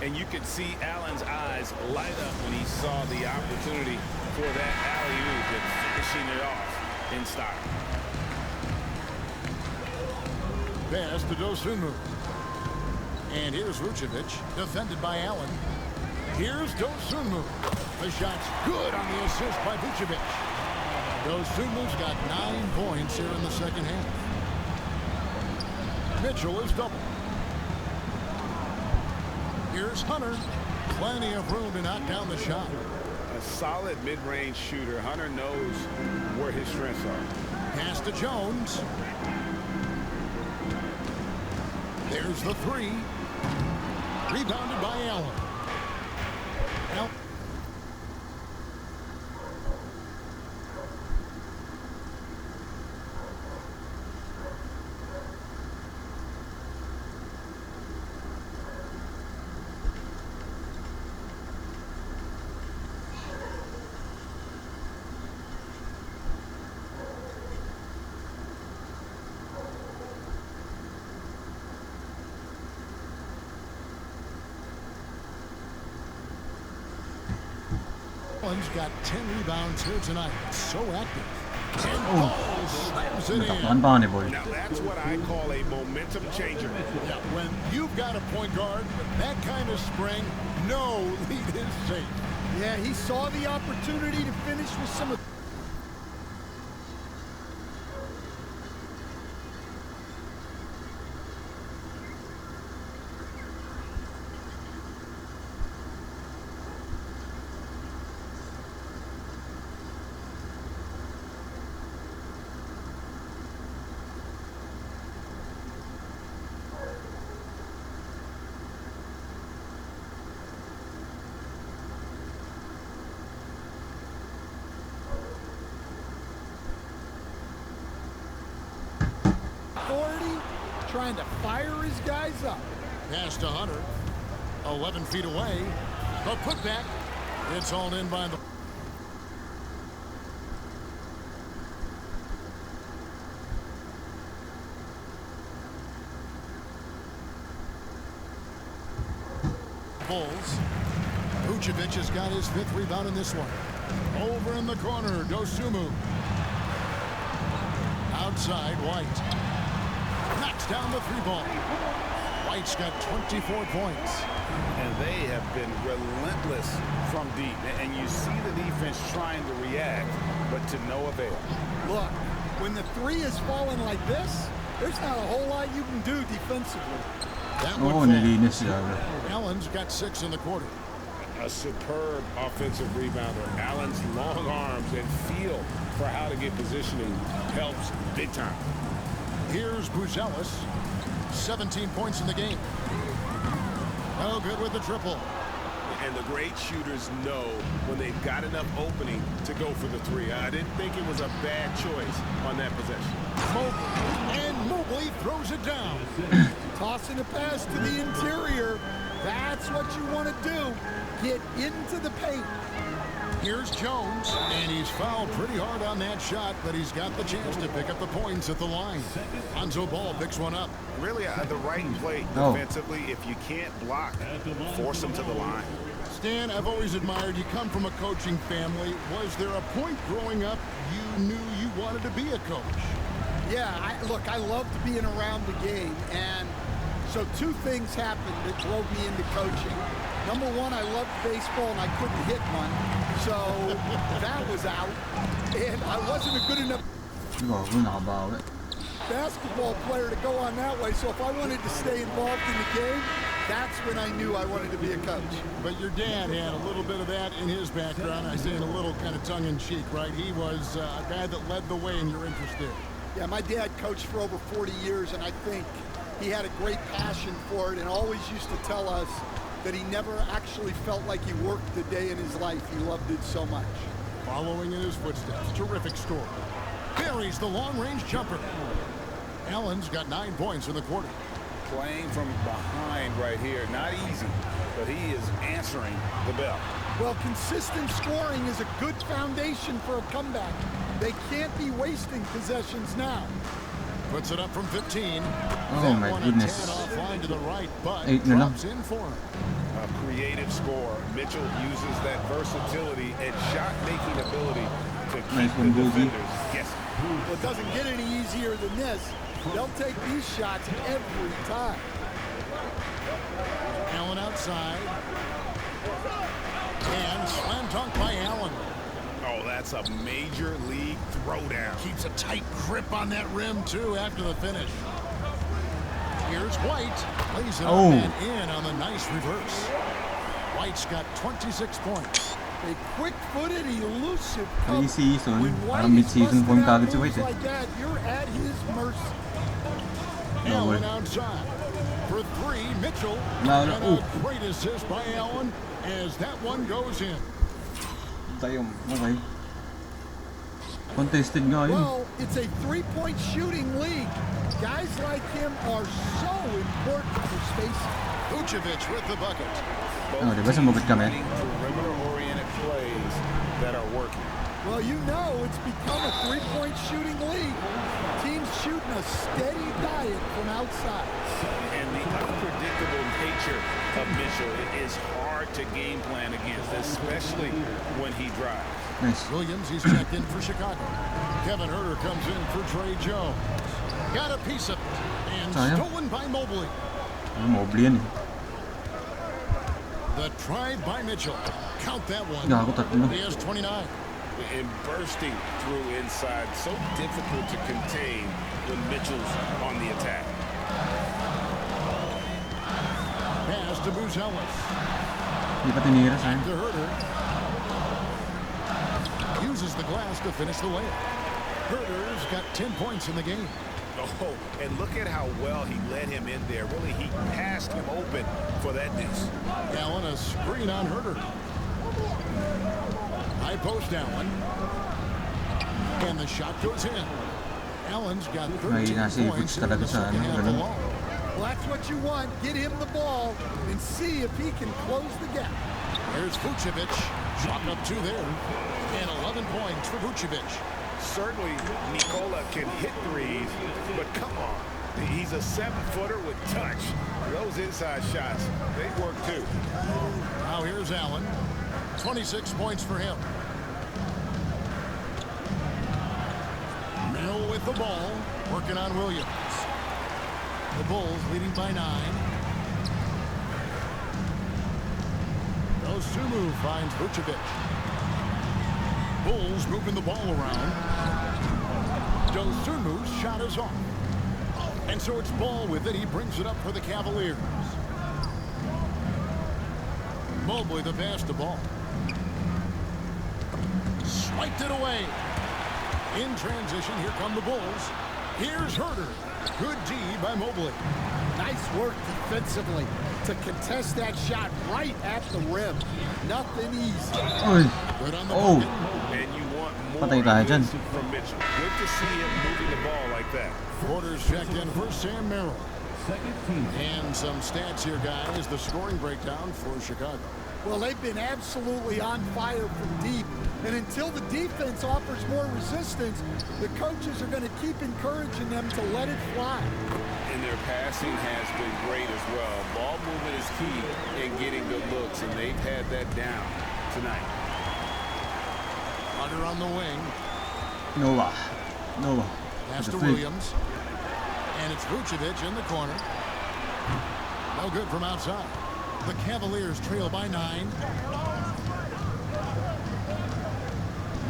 And you could see Allen's eyes light up when he saw the opportunity for that alley-oop and finishing it off in style. Pass to Dosunmu. And here's Vucevic, defended by Allen. Here's Dosunmu. The shot's good on the assist by Vucevic. Dosunmu's got 9 points here in the second half. Mitchell is double. Here's Hunter. Plenty of room to knock down the shot. A solid mid-range shooter. Hunter knows where his strengths are. Pass to Jones. There's the 3. Rebounded by Allen. Allen's got 10 rebounds here tonight. So active. And Ball slams it in. Natakpan boy. Now that's what I call a momentum changer. Yeah, when you've got a point guard with that kind of spring, no lead is safe. Yeah, he saw the opportunity to finish with some of... trying to fire his guys up. Pass to Hunter. 11 feet away. A putback. It's all in by the... Bulls. Vucevic has got his 5th rebound in this one. Over in the corner, Dosunmu. Outside, White. Knocks down the 3-ball. White's got 24 points. And they have been relentless from deep. And you see the defense trying to react, but to no avail. Look, when the 3 is falling like this, there's not a whole lot you can do defensively. That Oh, nilinis siya. Allen's got 6 in the quarter. A superb offensive rebounder. Allen's long arms and feel for how to get positioning helps big time. Here's Buzelis. 17 points in the game. Oh, good with the triple. And the great shooters know when they've got enough opening to go for the 3. I didn't think it was a bad choice on that possession. And Mobley throws it down. Tossing a pass to the interior. That's what you want to do. Get into the paint. Here's Jones, and he's fouled pretty hard on that shot, but he's got the chance to pick up the points at the line. Lonzo Ball picks one up. Really, the right play defensively. If you can't block, force them to the line. Stan, I've always admired you. Come from a coaching family. Was there a point growing up you knew you wanted to be a coach? Yeah, look, I loved being around the game, and so 2 things happened that drove me into coaching. Number 1, I loved baseball, and I couldn't hit one, so that was out, and I wasn't a good enough basketball player to go on that way, so if I wanted to stay involved in the game, that's when I knew I wanted to be a coach. But your dad had a little bit of that in his background. I say in a little kind of tongue-in-cheek, right? He was a guy that led the way in your interest there. Yeah, my dad coached for over 40 years, and I think he had a great passion for it and always used to tell us that he never actually felt like he worked a day in his life. He loved it so much. Following in his footsteps, terrific score. Buries the long-range jumper. Allen's got 9 points in the quarter. Playing from behind right here, not easy, but he is answering the bell. Well, consistent scoring is a good foundation for a comeback. They can't be wasting possessions now. Puts it up from 15. Oh my goodness. Offline to the right, but 8 na lang. drops in for him. A creative score. Mitchell uses that versatility and shot-making ability to keep the defenders guessing. Well, it doesn't get any easier than this. They'll take these shots every time. Allen outside. And slam dunk by Allen. Oh, that's a major league throwdown. Keeps a tight grip on that rim, too, after the finish. Here's White. Lays it up and in on the nice reverse. White's got 26 points. A quick-footed, elusive Preseason. Parang mid-season form kagad si White. like that, you're at his mercy. Allen outside. For 3, Mitchell. No. And a great assist by Allen as that one goes in. Tayong, okay. Contested nga yun. Well, it's a 3-point shooting league. Guys like him are so important for spacing. Vucevic with the bucket. Oh, diba sumugot kami? Perimeter-oriented plays that are working. Well, you know it's become a 3-point shooting league. Teams shooting a steady diet from outside. And the unpredictable nature of Mitchell is hard to game plan against, especially when he drives. Nice. Williams, he's checked in for Chicago. Kevin Herter comes in for Trey Jones. Got a piece of it. And stolen by Mobley. Mobley yan eh. The try by Mitchell. Count that one. Gago, tatlo. He has 29. And bursting through inside, so difficult to contain when Mitchell's on the attack. Pass to Buzelis. Hindi pa tinira sa'yo. To Herter. Uses the glass to finish the layup. Herter's got 10 points in the game. Oh, and look at how well he led him in there. Really, he passed him open for that deuce. Allen, a screen on Herter. High post Allen. And the shot goes in. Allen's got 13 points in the second half alone. Well, that's what you want. Get him the ball and see if he can close the gap. There's Vucevic. Shot up two there. And 11 points for Vucevic. Certainly, Nikola can hit threes, but come on. He's a 7-footer with touch. Those inside shots, they work too. Now here's Allen. 26 points for him. Mill with the ball. Working on Williams. The Bulls leading by 9. Dosunmu finds Vucevic. Bulls moving the ball around. Dosunmu's shot is off. And so it's ball with it. He brings it up for the Cavaliers. Mobley the pass to ball. Swiped it away. In transition, here come the Bulls. Here's Herter. Good D by Mobley. Nice work defensively to contest that shot right at the rim. Nothing easy. Oy. Good on the Oh. bucket. And you want more Patay tayo dyan. from Mitchell. Good to see him moving the ball like that. Quarters checked in for Sam Merrill. Second team. And some stats here, guys. The scoring breakdown for Chicago. Well, they've been absolutely on fire from deep. And until the defense offers more resistance, the coaches are going to keep encouraging them to let it fly. And their passing has been great as well. Ball movement is key in getting good looks, and they've had that down tonight. Hunter on the wing. Noah. Pass The to fake. Williams. And it's Vucevic in the corner. No good from outside. The Cavaliers trail by 9.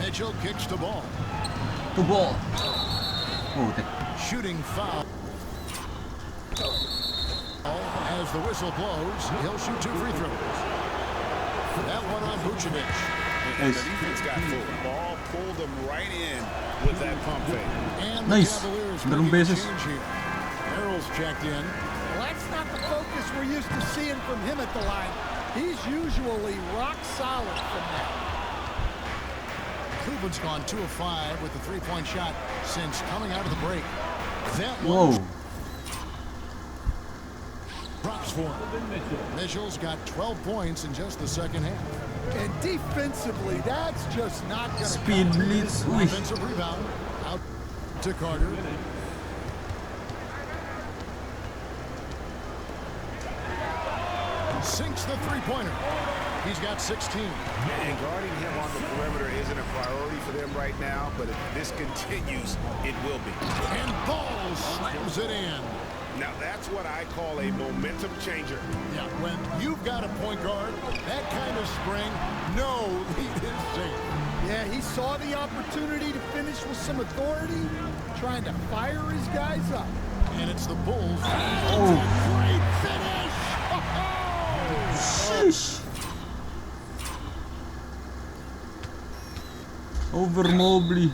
Mitchell kicks the ball. To ball. Putik. Shooting foul. As the whistle blows, he'll shoot 2 free throws. That one on Vucevic. And the defense got full. Ball pulled them right in with that pump fake. And Nice. the Cavaliers Dalawang making a beses. change here. Merrill's checked in. Well, that's not the focus we're used to seeing from him at the line. He's usually rock solid from there. Cleveland's gone 2 of 5 with the 3-point shot since coming out of the break. That Whoa. one drops for him. Mitchell's got 12 points in just the second half. And defensively, that's just not going to Speed blitz. Uy. Offensive rebound out to Carter. Sinks the three-pointer. He's got 16. And guarding him on the perimeter isn't a priority for them right now, but if this continues, it will be. And Ball slams it in. Now that's what I call a momentum changer. Yeah, when you've got a point guard, that kind of spring, no lead is safe. Yeah, he saw the opportunity to finish with some authority, trying to fire his guys up. And it's the Bulls. Oh. Great finish! Sheesh. Over Mobley.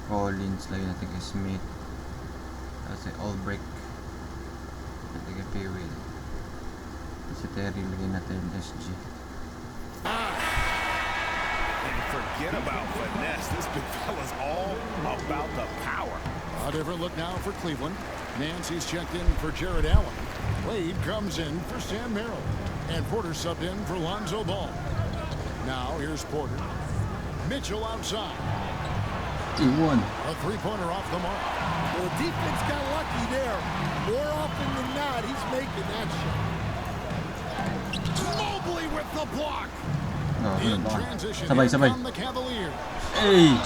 Collins, lagyan natin kay Smith. Kasi Albrecht. Natin kay Pewell. Si Terry, lagyan natin SG. And forget about finesse. This big fella's all about the power. A different look now for Cleveland. Nancy's checked in for Jared Allen. Wade comes in for Sam Merrill. And Porter subbed in for Lonzo Ball. Now here's Porter. Mitchell outside. T1. A three-pointer off the mark. Well, the defense got lucky there. More often than not, he's making that shot. Mobley with the block. Oh, In ano ba? transition, Sabay, here sabay. come the Cavaliers. Hey!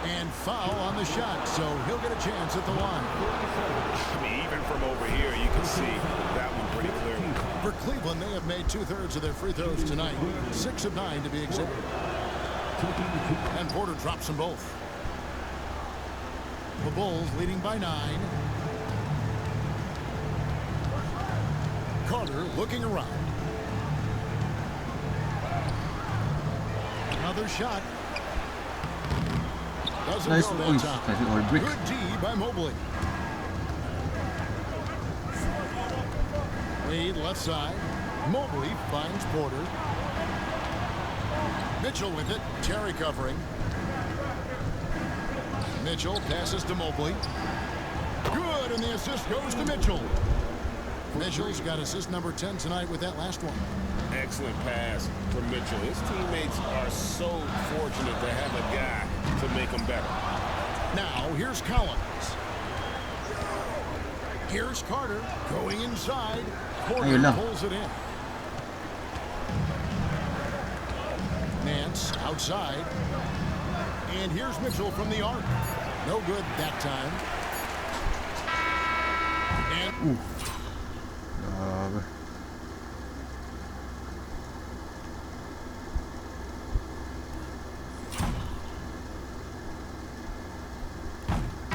And foul on the shot, so he'll get a chance at the line. I mean, even from over here, you can see that one pretty clearly. For Cleveland, they have made 2/3 of their free throws tonight. 6 of 9 to be exact. And Porter drops them both. The Bulls leading by 9. Carter looking around. Another shot. Doesn't Nice. go Uy, that time. kasi all brick. Good D by Mobley. Wade left side. Mobley finds Porter. Mitchell with it. Terry covering. Mitchell passes to Mobley. Good, and the assist goes to Mitchell. Mitchell's got assist number 10 tonight with that last one. Excellent pass from Mitchell. His teammates are so fortunate to have a guy to make them better. Now, here's Collins. Here's Carter going inside. Porter Ayun lang. pulls it in. Nance outside. And here's Mitchell from the arc. No good that time. And Grabe.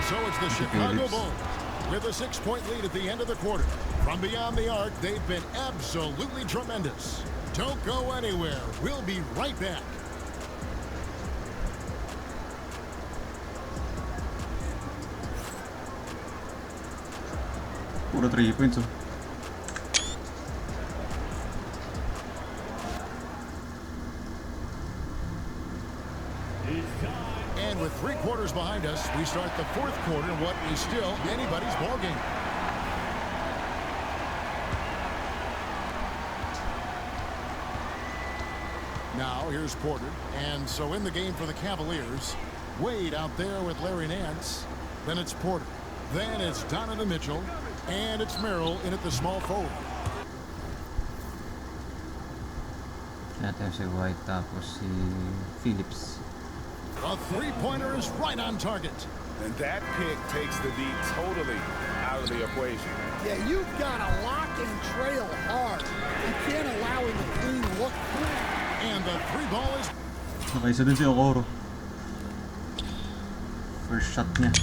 so it's the Chicago Phillips. Bulls with a 6-point lead at the end of the quarter. From beyond the arc, they've been absolutely tremendous. Don't go anywhere. We'll be right back. Puro 3 points oh. And with 3 quarters behind us, we start the 4th quarter in what is still anybody's ballgame. Now here's Porter. And so in the game for the Cavaliers, Wade out there with Larry Nance. Then it's Porter. Then it's Donovan Mitchell. And it's Merrill in at the small forward. Natin si White tapos si Phillips. A three-pointer is right on target. And that pick takes the D totally out of the equation. Yeah, you've got to lock and trail hard. You can't allow him to clean look through. And the 3 ball is Nakaisa din si Okoro. First shot niya.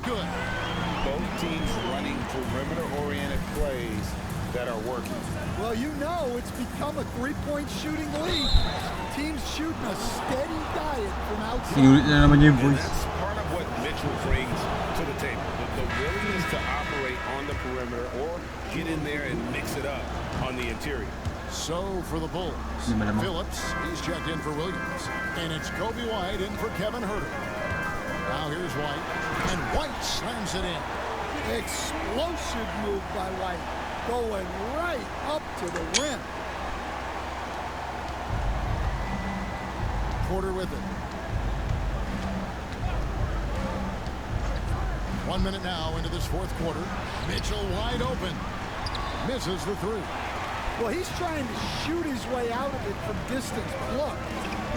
good. Both teams running perimeter-oriented plays that are working. Well, you know it's become a three-point shooting league. Teams shooting a steady diet from outside. Sinulit na naman niya yung And voice. that's part of what Mitchell brings to the table. The willingness to operate on the perimeter or get in there and mix it up on the interior. So for the Bulls, Phillips, he's checked in for Williams. And it's Kobe White in for Kevin Huerter. Now here's White. And White slams it in. Explosive move by White. Going right up to the rim. Porter with it. 1 minute now into this 4th quarter. Mitchell wide open. Misses the 3. Well, he's trying to shoot his way out of it from distance. Look,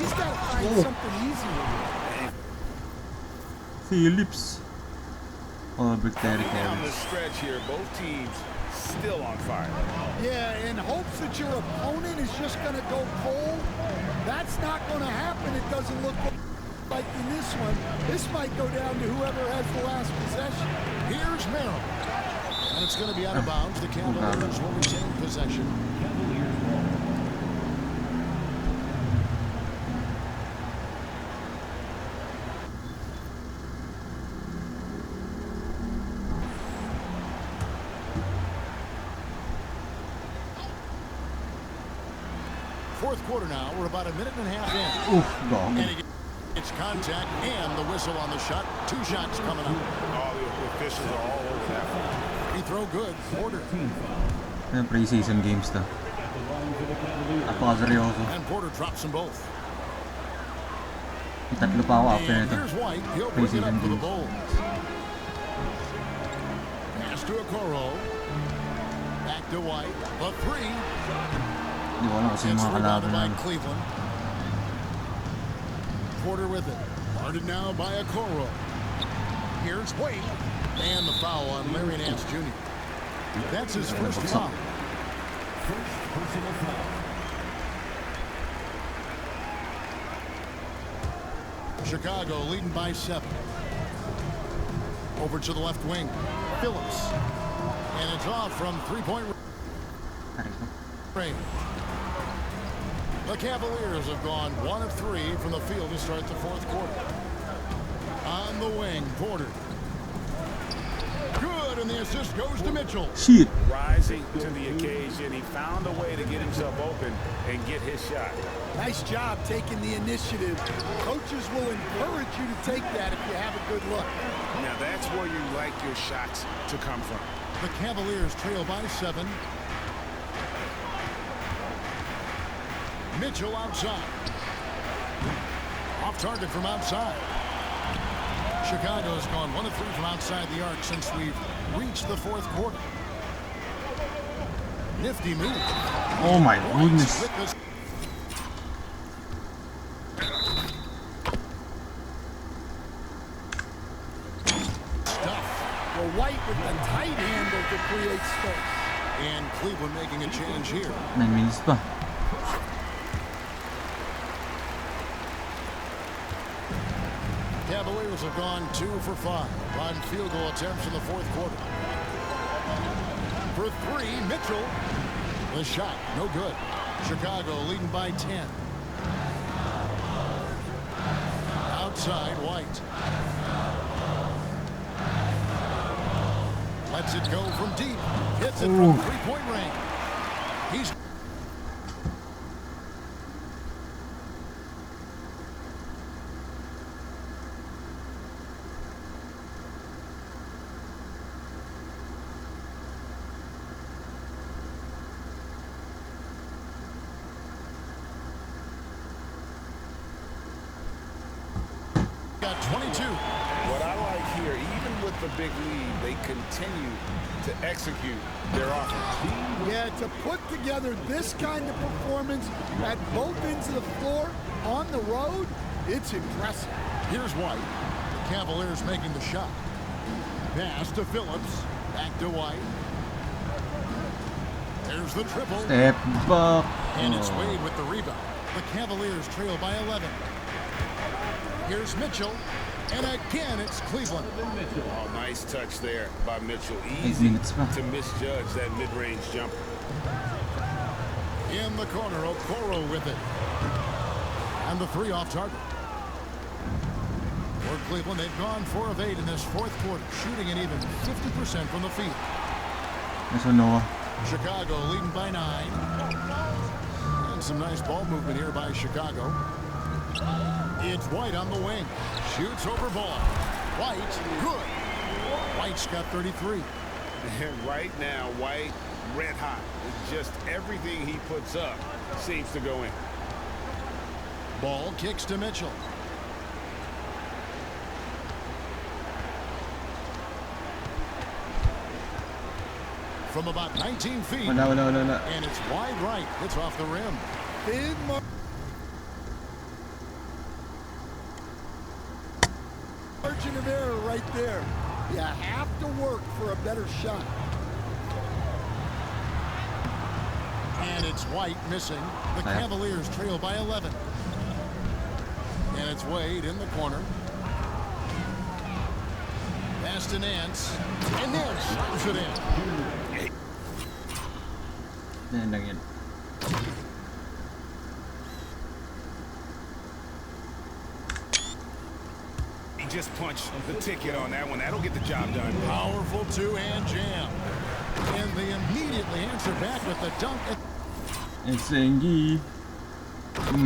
he's got to find something easier. Phillips. Oh, big territory. Down the stretch here, both teams still on fire. Yeah, in hopes that your opponent is just going to go cold. That's not going to happen. It doesn't look like in this one. This might go down to whoever has the last possession. Here's Merrill. And it's going to be out of bounds. The Cavaliers will retain possession. Cavaliers ball. fourth quarter now. We're about a minute and a half in. Oof, gone. And he gets contact and the whistle on the shot. 2 shots coming up. All the officials are all over that one. Free throw good. Porter. Yung preseason games to. Napaka-seryoso. And Porter drops them both. Tatlo pa ako after And nito. here's White. He'll bring it Preseason up for the games. Bulls. Pass to Okoro. Back to White. The 3. Hindi ko alam kasi yung It's mga rebounded kalaban by namin. Cleveland. Porter with it. Guarded now by Okoro. Here's White. And the foul on Larry Nance Jr. That's his first foul. First personal foul. Chicago leading by 7. Over to the left wing. Phillips. And it's off from three-point range. The Cavaliers have gone 1 of 3 from the field to start the fourth quarter. On the wing, Porter. Good, and the assist goes to Mitchell. Shit! Rising to the occasion, he found a way to get himself open and get his shot. Nice job taking the initiative. Coaches will encourage you to take that if you have a good look. Now that's where you like your shots to come from. The Cavaliers trail by 7. Mitchell outside. Off target from outside. Chicago has gone 1 of 3 from outside the arc since we've reached the fourth quarter. Nifty move. Oh my goodness. With the stuff. Well, White with the tight handle to create space. And Cleveland making a change here. 9 minutes pa. Cavaliers have gone 2 for 5 on field goal attempts in the fourth quarter. For 3, Mitchell. The shot, no good. Chicago leading by 10. Outside, White. Lets it go from deep. Hits it from three-point range. He's got 22. What I like here, even with the big lead, they continue to execute their offense. Yeah, to put together this kind of performance at both ends of the floor on the road, it's impressive. Here's White. The Cavaliers making the shot. Pass to Phillips. Back to White. There's the triple. Step back. And it's Wade with the rebound. The Cavaliers trail by 11. Here's Mitchell. And again, it's Cleveland. Oh, nice touch there by Mitchell. 8 Easy minutes pa. to misjudge that mid-range jumper. In the corner, Okoro with it. And the 3 off target. For Cleveland, they've gone 4 of 8 in this fourth quarter, shooting an even 50% from the field. Nice one, Noah. Chicago leading by 9. And some nice ball movement here by Chicago. It's White on the wing. Shoots over ball. White, good. White's got 33. And right now, White, red hot. Just everything he puts up seems to go in. Ball kicks to Mitchell. From about 19 feet. Wala. And it's wide right. It's off the rim. Big margin of error right there. You have to work for a better shot. And it's White missing. The Cavaliers trail by 11. And it's Wade in the corner. Pass to Nance. And Nance slams it in. Yan lang yan. He just punched the ticket on that one. That'll get the job done. Powerful two-hand jam. And they immediately answer back with the dunk. It's Sengi. The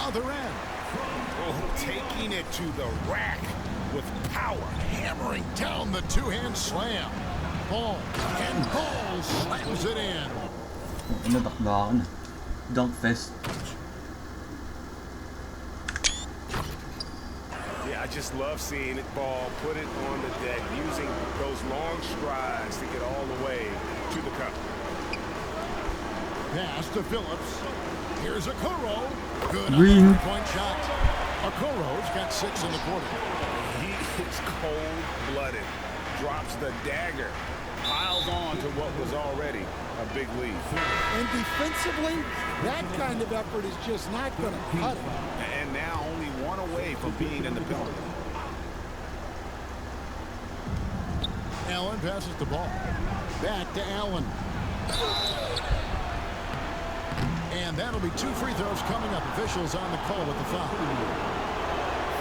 other end. Oh, taking it to the rack with power. Hammering down the two-hand slam. Ball. And Ball slams it in. Natakla ako na. Dunk fest. Yeah, I just love seeing it ball, put it on the deck, using those long strides to get all the way to the cup. Pass to Phillips. Here's Okoro. Good Green. point shot. Okoro's got 6 in the quarter. He is cold-blooded. Drops the dagger. Piles on to what was already a big lead. And defensively, that kind of effort is just not going to cut it. And now only one away from being in the penalty. Allen passes the ball. Back to Allen. And that'll be 2 free throws coming up. Officials on the call with the foul.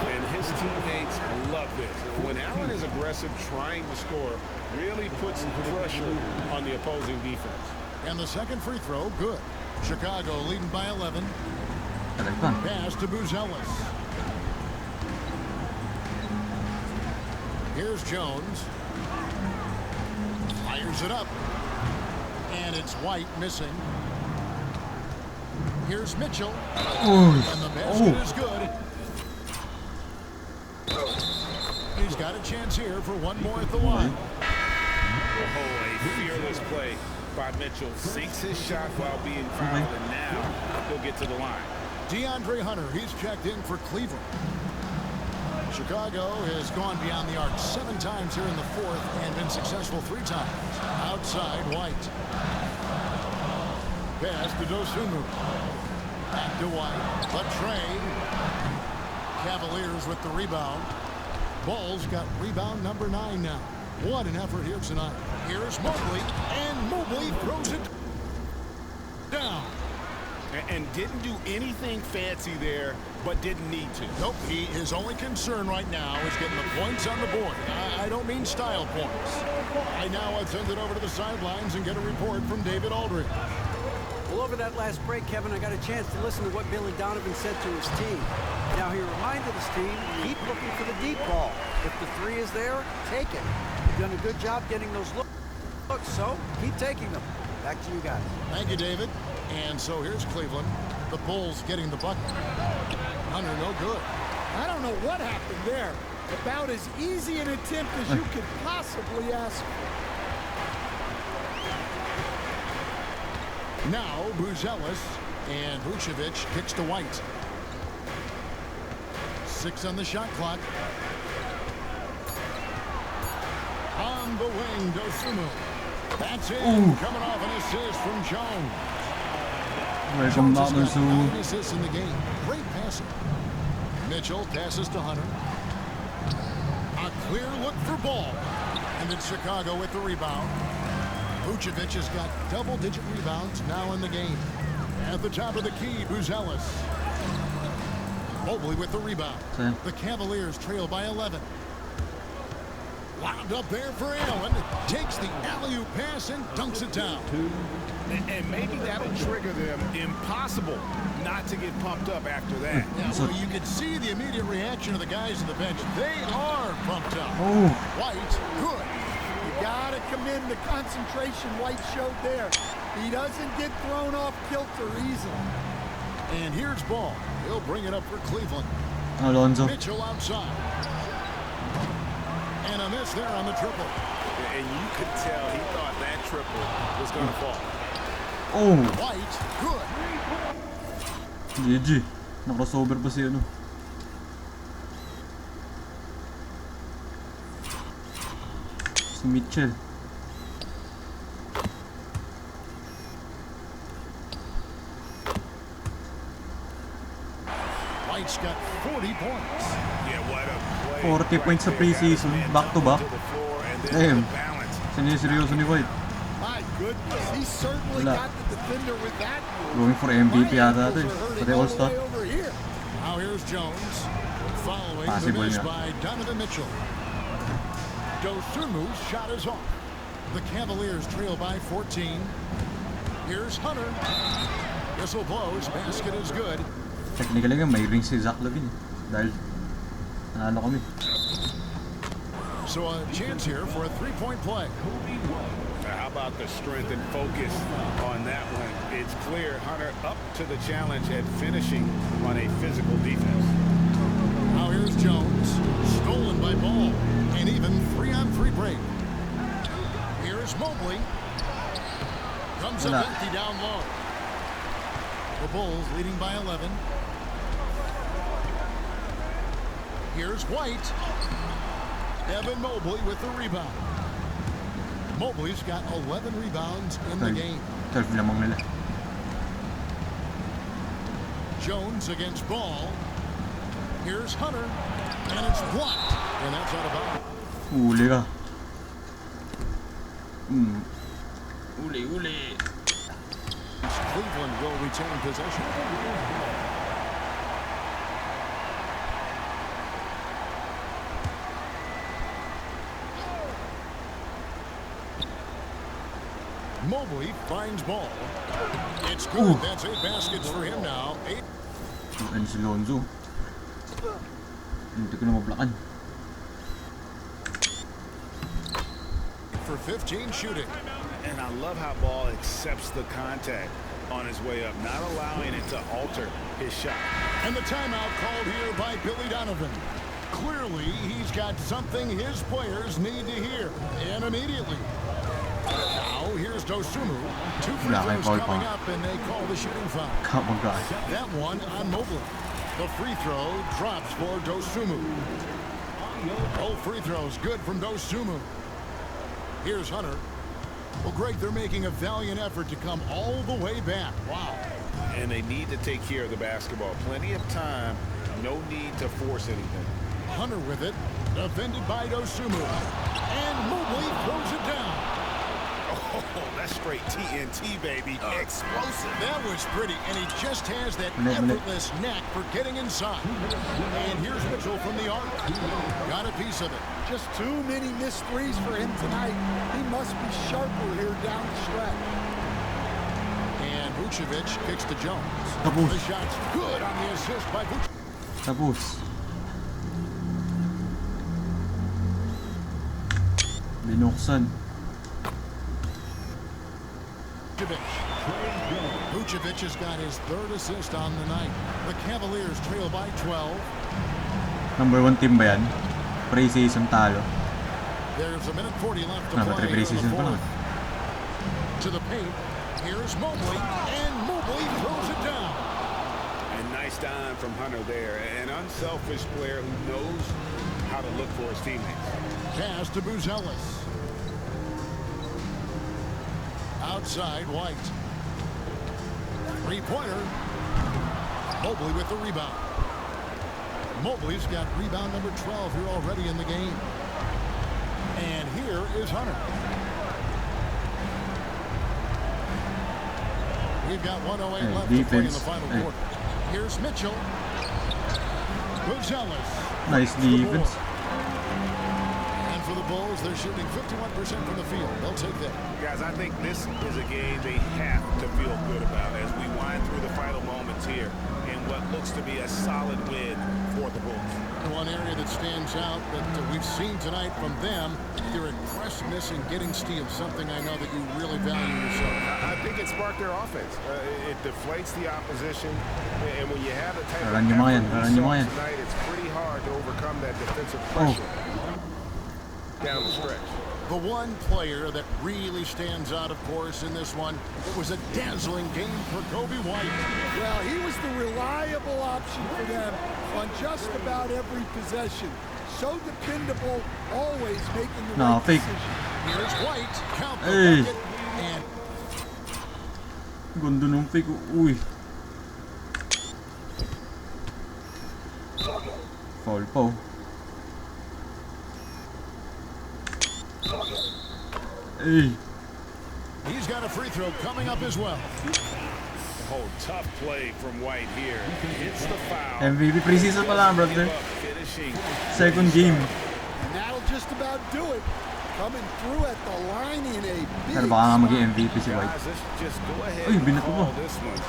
And his teammates love this. When Allen is aggressive, trying to score, really puts pressure on the opposing defense. And the second free throw, good. Chicago leading by 11. Pass to Buzelis. Here's Jones. Fires it up. And it's White missing. Here's Mitchell. And the basket is good. He's got a chance here for one more at the line. Oh, a fearless play by Mitchell. Sinks his shot while being fouled, and now he'll get to the line. DeAndre Hunter, he's checked in for Cleveland. Chicago has gone beyond the arc 7 times here in the 4th and been successful 3 times. Outside White. Pass to Dosunmu. Back to White. The trade. Cavaliers with the rebound. Ball's got rebound number 9 now. What an effort here tonight. Here's Mobley, and Mobley throws it down. And didn't do anything fancy there, but didn't need to. Nope, his only concern right now is getting the points on the board. I don't mean style points. Now I'll send it over to the sidelines and get a report from David Aldridge. Well, over that last break, Kevin, I got a chance to listen to what Billy Donovan said to his team. Now, he reminded his team, keep looking for the deep ball. If the 3 is there, take it. You've done a good job getting those looks, so keep taking them. Back to you guys. Thank you, David. And so here's Cleveland. The Bulls getting the bucket. Hunter, no good. I don't know what happened there. About as easy an attempt as you could possibly ask for. Now Buzelis, and Vucevic kicks to White. 6 on the shot clock. On the wing, Dosunmu. That's it. Coming off an assist from Jones. Welcome back, Dosunmu. Assists in the game. Great passing. Mitchell passes to Hunter. A clear look for Ball. And it's Chicago with the rebound. Vucevic has got double-digit rebounds now in the game. At the top of the key, Buzelis. Mobley with the rebound. The Cavaliers trail by 11. Wound up there for Allen. Takes the alley-oop pass and dunks it down. And maybe that'll trigger them. Impossible not to get pumped up after that. Yeah, well, you can see the immediate reaction of the guys on the bench. They are pumped up. White, good. You gotta commend the concentration White showed there. He doesn't get thrown off kilter easily. And here's Ball. He'll bring it up for Cleveland. Alonzo. Mitchell outside. And a miss there on the triple. And you could tell he thought that triple was going to fall. White, good. GG. Naka-crossover pa si ano. Si Mitchell. White's got 40 points. Yeah, what a play. 40 points sa preseason. Back to back. Damn. Siniseryoso ni White. My goodness, he certainly Wala. got the defender with that move. Going for MVP yata ito eh. Pati All-Star. Now here's Jones. Following the Possible miss niya. by Donovan Mitchell. Dosunmu's shot is off. The Cavaliers trail by 14. Here's Hunter. Whistle blows. Basket is good. Technically nga, may ring si Zach Lavin dahil nanalo kami. So a chance here for a three-point play. How about the strength and focus on that one? It's clear Hunter up to the challenge at finishing on a physical defense. Now here's Jones. Stolen by Ball. And even 3-on-3 break. Here's Mobley. Comes up empty down low. The Bulls leading by 11. Here's White. Evan Mobley with the rebound. Mobley's got 11 rebounds in the game. 12 lamang nila. Jones against Ball. Here's Hunter. And it's blocked. And that's out of bounds. Huli ka. Huli. Cleveland will retain possession. Mobley finds Ball. It's good. That's 8 baskets for him now. 8. Ano si Lonzo? Hindi ko na mablakan. For 15 shooting. And I love how Ball accepts the contact on his way up, not allowing it to alter his shot. And the timeout called here by Billy Donovan. Clearly, he's got something his players need to hear. And immediately. Now, here's Dosunmu. 2 free throws coming up, and they call the shooting foul. Come on, guys. That one on Mobley. The free throw drops for Dosunmu. Both free throws good from Dosunmu. Here's Hunter. Well, Greg, they're making a valiant effort to come all the way back. Wow. And they need to take care of the basketball. Plenty of time. No need to force anything. Hunter with it. Defended by Dosunmu. And Mobley throws it down. Oh, that's straight TNT, baby. Explosive. That was pretty, and he just has that effortless knack for getting inside. And here's Mitchell from the arc. Got a piece of it. Just too many missed threes for him tonight. He must be sharper here down the stretch. And Vucevic kicks to Jones. Tapos. The shot's good on the assist by Vucevic. Tapos. Binuksan. Vucevic has got his 3rd assist on the night. The Cavaliers trail by 12. Number 1 team ba yan? Preseason talo. There's a minute 40 left to play in the fourth. To the paint. Here's Mobley, and Mobley throws it down. And nice dime from Hunter there. An unselfish player who knows how to look for his teammates. Pass to Buzelis. Outside, White. Three-pointer. Mobley with the rebound. Mobley's got rebound number 12 here already in the game. And here is Hunter. We've got 1:08 left to play in the final quarter. Here's Mitchell. Buzelis. Nice defense. And for the Bulls, they're shooting 51% from the field. They'll take that. Guys, I think this is a game they have to feel good about as we wind through the final moments here in what looks to be a solid win for the Bulls. One area that stands out that we've seen tonight from them, their aggressiveness in getting steals, something I know that you really value yourself. I think it sparked their offense. It deflates the opposition, and when you have the type of Run tonight, it's pretty hard to overcome that defensive pressure down the stretch. The one player that really stands out, of course, in this one, it was a dazzling game for Kobe White. Well, he was the reliable option for them on just about every possession. So dependable, always making the right decision. Here's White, count the bucket, and... Gundo nung fake. Uy. Foul po. Hey. He's got a free throw coming up as well. Oh, tough play from White here. Hits the foul. MVP preseason pa lang, brother. Second game. And that'll just about do it. coming through at the line in a big Pero baka nga spot. mag-MVP si White. Guys, let's just go ahead Uy, and binato mo. call this one.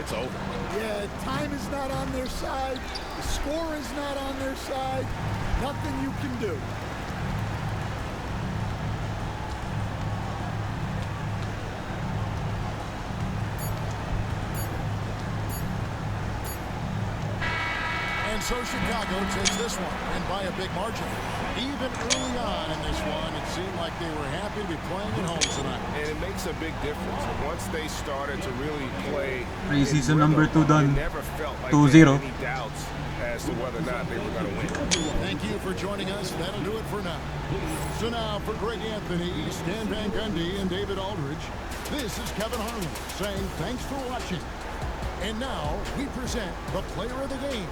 It's over. Yeah, time is not on their side. The score is not on their side. Nothing you can do. And so Chicago takes this one, and by a big margin. Even early on in this one, it seemed like they were happy to be playing at home tonight. And it makes a big difference. Once they started to really play Preseason in number rhythm, 2 done. you never felt like 2-0. they had any doubts as to whether or not they were going to win. Thank you for joining us. That'll do it for now. So now for Greg Anthony, Stan Van Gundy, and David Aldridge, this is Kevin Harlan saying thanks for watching. And now we present the player of the game,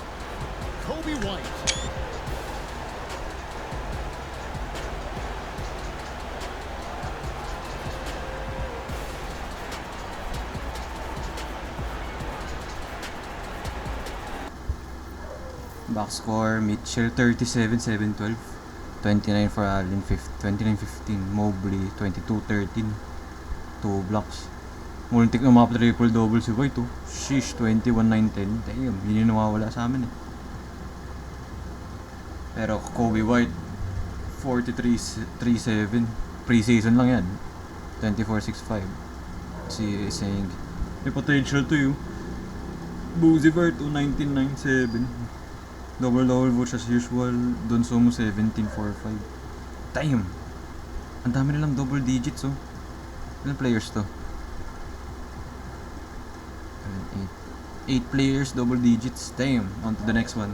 Kobe White. Box score, Mitchell 37, 7-12. 29 for Allen, 29-15. Mobley 22-13. 2 blocks. Multik na mga triple-double si White, oh. Sheesh, 21-9-10. Damn, yun yung nawawala sa amin, eh. Pero Kobe White 43-3-7. Preseason lang yan. 24-6-5. Si saying may potential to you. Boozy Vert 19-9-7. Double-double votes as usual. Don Somo 17-4-5. Damn! Ang dami nilang double digits, oh. Ilang players to? 8 players, double digits. Damn! On to the next one.